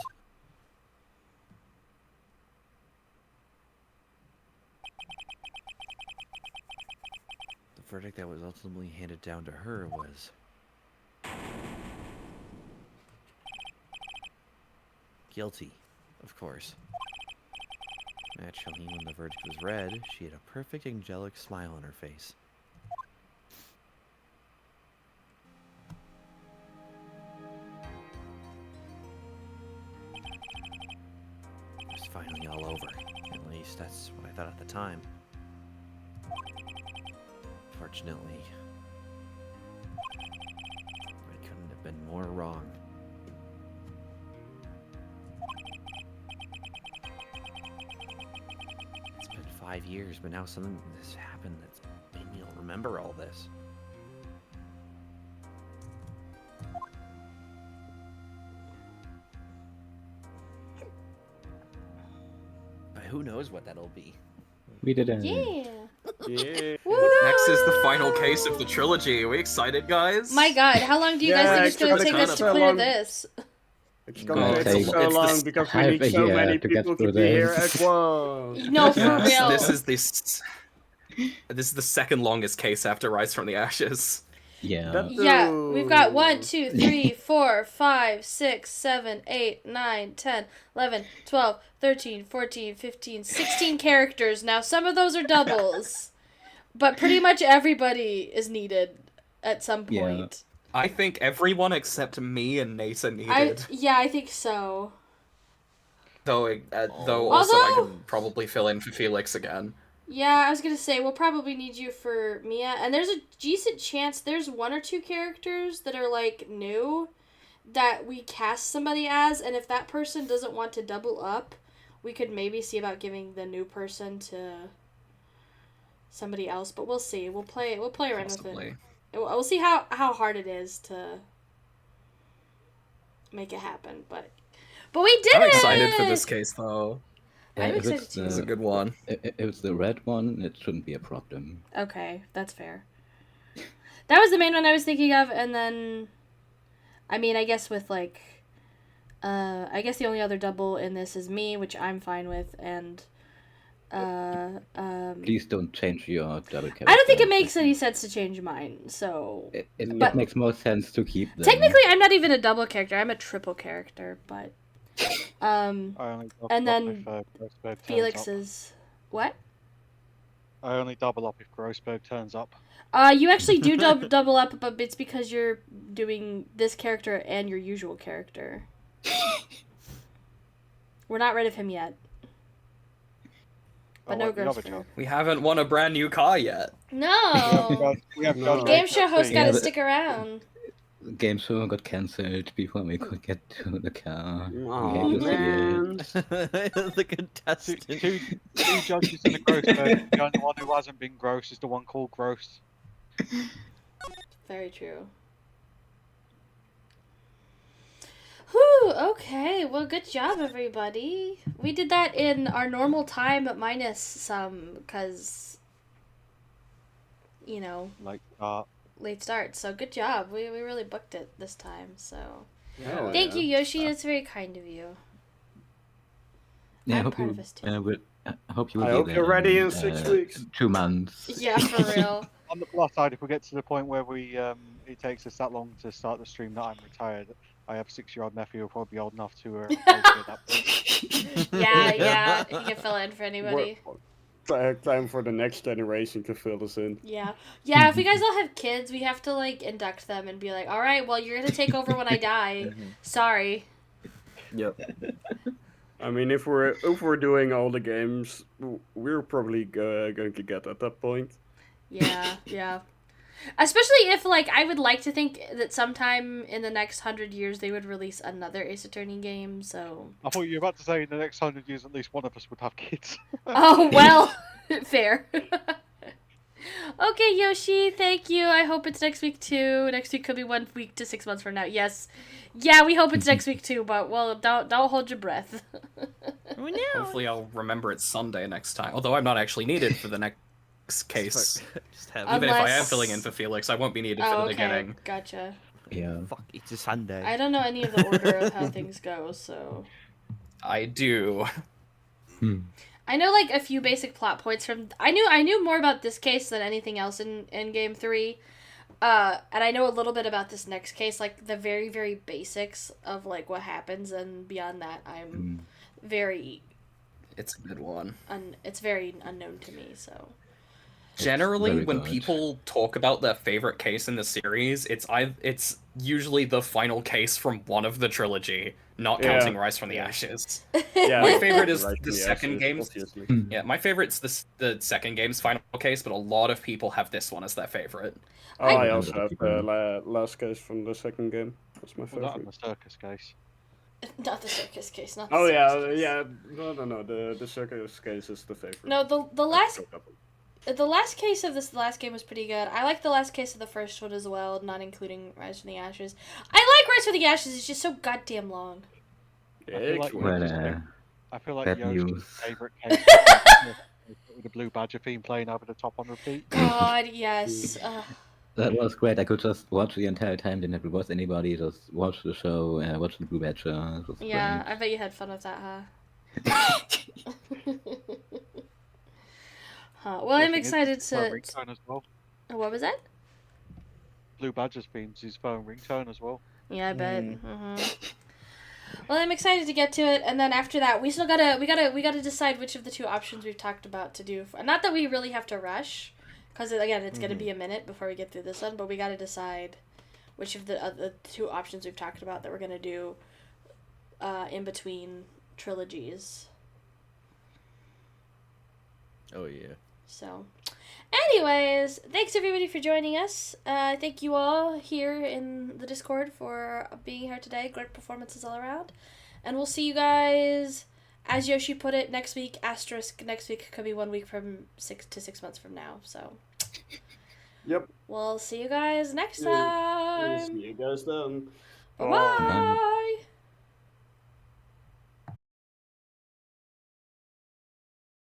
[SPEAKER 6] The verdict that was ultimately handed down to her was guilty, of course. Naturally, when the verdict was read, she had a perfect angelic smile on her face. It was finally all over. At least that's what I thought at the time. Fortunately, I couldn't have been more wrong. It's been 5 years, but now something has happened that's made me remember all this. who knows what that'll be.
[SPEAKER 7] We did it.
[SPEAKER 2] Yeah.
[SPEAKER 8] Yeah.
[SPEAKER 3] Next is the final case of the trilogy. Are we excited, guys?
[SPEAKER 2] My God, how long do you guys think it's gonna
[SPEAKER 8] it's
[SPEAKER 2] take
[SPEAKER 8] gonna
[SPEAKER 2] us to
[SPEAKER 8] take
[SPEAKER 2] clear
[SPEAKER 8] long.
[SPEAKER 2] this?
[SPEAKER 8] It's
[SPEAKER 7] Gonna
[SPEAKER 8] gonna
[SPEAKER 7] take-
[SPEAKER 8] take so
[SPEAKER 3] it's
[SPEAKER 8] long
[SPEAKER 3] this
[SPEAKER 8] because we
[SPEAKER 7] half
[SPEAKER 8] need
[SPEAKER 7] a
[SPEAKER 8] so
[SPEAKER 7] year
[SPEAKER 8] many
[SPEAKER 7] to get
[SPEAKER 8] people
[SPEAKER 7] through
[SPEAKER 8] to be here
[SPEAKER 7] this.
[SPEAKER 8] at once.
[SPEAKER 2] No, for real.
[SPEAKER 3] This is the second longest case after Rise from the Ashes.
[SPEAKER 7] Yeah.
[SPEAKER 8] That-
[SPEAKER 2] Yeah, we've got 1, 2, 3, 4, 5, 6, 7, 8, 9, 10, 11, 12, 13, 14, 15, 16 characters. Now, some of those are doubles, but pretty much everybody is needed at some
[SPEAKER 7] Yeah.
[SPEAKER 2] point.
[SPEAKER 3] I think everyone except me and Nate are needed.
[SPEAKER 2] I think so.
[SPEAKER 3] Though also I
[SPEAKER 2] Although-
[SPEAKER 3] can probably fill in for Felix again.
[SPEAKER 2] Yeah, I was gonna say, we'll probably need you for Mia, and there's a decent chance there's 1 or 2 characters that are, like, new, that we cast somebody as, and if that person doesn't want to double up, we could maybe see about giving the new person to somebody else, but we'll see. We'll play around
[SPEAKER 3] Possibly.
[SPEAKER 2] with it. We'll see how hard it is to make it happen, but we did
[SPEAKER 3] I'm
[SPEAKER 2] it!
[SPEAKER 3] excited for this case though.
[SPEAKER 2] I'm
[SPEAKER 7] if
[SPEAKER 2] excited
[SPEAKER 7] it's
[SPEAKER 2] too.
[SPEAKER 3] It's a good one.
[SPEAKER 7] If it's the red one, it shouldn't be a problem.
[SPEAKER 2] Okay, that's fair. That was the main one I was thinking of, and then, I mean, I guess with, like, I guess the only other double in this is me, which I'm fine with, and,
[SPEAKER 7] Please don't change your double character.
[SPEAKER 2] I don't think it makes any sense to change mine, so...
[SPEAKER 7] It
[SPEAKER 2] but-
[SPEAKER 7] makes more sense to keep them.
[SPEAKER 2] Technically, I'm not even a double character, I'm a triple character, but,
[SPEAKER 4] I only double
[SPEAKER 2] and
[SPEAKER 4] up
[SPEAKER 2] then
[SPEAKER 4] if, Grossberg turns
[SPEAKER 2] Felix
[SPEAKER 4] up.
[SPEAKER 2] is... What?
[SPEAKER 4] I only double up if Grossberg turns up.
[SPEAKER 2] You actually do double up, but it's because you're doing this character and your usual character. We're not rid of him yet. But no
[SPEAKER 4] the other
[SPEAKER 2] Grossberg.
[SPEAKER 3] We haven't won a brand new car yet.
[SPEAKER 2] No!
[SPEAKER 4] We have
[SPEAKER 8] No.
[SPEAKER 4] no
[SPEAKER 2] Game show host
[SPEAKER 7] Yeah,
[SPEAKER 2] gotta
[SPEAKER 7] but-
[SPEAKER 2] stick around.
[SPEAKER 7] The game show got cancelled before we could get to the car.
[SPEAKER 8] Oh,
[SPEAKER 7] We hate to see it.
[SPEAKER 8] man.
[SPEAKER 6] The contestant.
[SPEAKER 4] two judges in the Grossberg. The only one who hasn't been gross is the one called Gross.
[SPEAKER 2] Very true. Whew, okay. Well, good job, everybody. We did that in our normal time, but minus some, because, you know,
[SPEAKER 4] Like,
[SPEAKER 2] late start. So good job. We really booked it this time, so...
[SPEAKER 8] Hell
[SPEAKER 2] Thank
[SPEAKER 8] yeah.
[SPEAKER 2] you, Yoshi. That's very kind of you.
[SPEAKER 7] Yeah, I
[SPEAKER 2] I'm
[SPEAKER 7] hope
[SPEAKER 2] proud
[SPEAKER 7] you.
[SPEAKER 2] of us too.
[SPEAKER 7] I hope you. Will
[SPEAKER 8] I
[SPEAKER 7] be
[SPEAKER 8] hope
[SPEAKER 7] there
[SPEAKER 8] you're ready in 6 weeks.
[SPEAKER 7] 2 months.
[SPEAKER 2] Yeah, for real.
[SPEAKER 4] on the plus side, if we get to the point where it takes us that long to start the stream that I'm retired, I have 6-year-old nephew who'll probably be old enough to at that point.
[SPEAKER 2] Yeah. You can fill in for anybody.
[SPEAKER 8] Time for the next generation to fill us in.
[SPEAKER 2] Yeah. Yeah, if you guys all have kids, we have to, like, induct them and be like, alright, well, you're gonna take over when I die. Sorry.
[SPEAKER 8] Yep. I mean, if we're doing all the games, we're probably going to get at that point.
[SPEAKER 2] Yeah. Especially if, like, I would like to think that sometime in the next 100 years they would release another Ace Attorney game, so...
[SPEAKER 4] I thought you were about to say in the next 100 years at least one of us would have kids.
[SPEAKER 2] Oh, well, fair. Okay, Yoshi, thank you. I hope it's next week, too. Next week could be 1 week to 6 months from now. Yes. Yeah, we hope it's next week, too, but, well, don't hold your breath.
[SPEAKER 6] Oh no!
[SPEAKER 3] Hopefully I'll remember it's Sunday next time. Although I'm not actually needed for the next case.
[SPEAKER 6] Just have
[SPEAKER 3] Even if I am
[SPEAKER 2] Unless-
[SPEAKER 3] filling in for Felix, I won't be needed for
[SPEAKER 2] Oh,
[SPEAKER 3] the
[SPEAKER 2] okay.
[SPEAKER 3] beginning.
[SPEAKER 2] Gotcha.
[SPEAKER 7] Yeah.
[SPEAKER 6] Fuck, it's a Sunday.
[SPEAKER 2] I don't know any of the order of how things go, so...
[SPEAKER 3] I do.
[SPEAKER 2] I know, like, a few basic plot points from... I knew more about this case than anything else in Game 3. And I know a little bit about this next case, like, the very, very basics of, like, what happens, and beyond that, I'm very...
[SPEAKER 3] It's a good one.
[SPEAKER 2] It's very unknown to me, so...
[SPEAKER 3] Generally,
[SPEAKER 7] very
[SPEAKER 3] when
[SPEAKER 7] good.
[SPEAKER 3] people talk about their favorite case in the series, it's usually the final case from one of the trilogy, not
[SPEAKER 8] Yeah.
[SPEAKER 3] counting Rise from the Ashes.
[SPEAKER 8] Yeah,
[SPEAKER 3] My favorite is
[SPEAKER 8] Rise
[SPEAKER 3] the
[SPEAKER 8] from
[SPEAKER 3] second
[SPEAKER 8] Ashes,
[SPEAKER 3] game.
[SPEAKER 8] obviously.
[SPEAKER 3] Yeah, my favorite's the second game's final case, but a lot of people have this one as their favorite.
[SPEAKER 8] Oh, I also have the last case from the second game. That's my
[SPEAKER 4] Well, not in
[SPEAKER 8] favorite.
[SPEAKER 4] the circus case.
[SPEAKER 2] Not the circus case, not the
[SPEAKER 8] Oh
[SPEAKER 2] circus
[SPEAKER 8] yeah,
[SPEAKER 2] case.
[SPEAKER 8] yeah. No. The circus case is the favorite.
[SPEAKER 2] No, the last case of this last game was pretty good. I like the last case of the first one as well, not including Rise from the Ashes. I like Rise from the Ashes, it's just so goddamn long.
[SPEAKER 8] Yeah,
[SPEAKER 4] I feel
[SPEAKER 8] it's
[SPEAKER 4] like
[SPEAKER 8] worth
[SPEAKER 7] Well,
[SPEAKER 8] it.
[SPEAKER 4] I feel like
[SPEAKER 7] Bad
[SPEAKER 4] Yoshi's
[SPEAKER 7] news.
[SPEAKER 4] favorite case with the Blue Badger theme playing over the top on repeat.
[SPEAKER 2] God, yes.
[SPEAKER 7] That was great. I could just watch the entire time, didn't have to watch anybody, just watch the show, watch the Blue Badger. It was
[SPEAKER 2] Yeah,
[SPEAKER 7] great.
[SPEAKER 2] I bet you had fun with that, huh? Well, I'm excited to.
[SPEAKER 4] Ringtone as well.
[SPEAKER 2] What was that?
[SPEAKER 4] Blue Badger's theme's his phone ringtone as well.
[SPEAKER 2] Yeah, I bet. Well, I'm excited to get to it, and then after that, we gotta decide which of the two options we've talked about to do. Not that we really have to rush, because again, it's gonna be a minute before we get through this one, but we gotta decide which of the two options we've talked about that we're gonna do in between trilogies.
[SPEAKER 6] Oh yeah.
[SPEAKER 2] So, anyways, thanks everybody for joining us. Thank you all here in the Discord for being here today. Great performances all around. And we'll see you guys, as Yoshi put it, next week. Asterisk, next week could be 1 week from 6 to 6 months from now. So,
[SPEAKER 8] Yep.
[SPEAKER 2] we'll see you guys next
[SPEAKER 8] We'll
[SPEAKER 2] time.
[SPEAKER 8] see you guys then.
[SPEAKER 2] Bye-bye.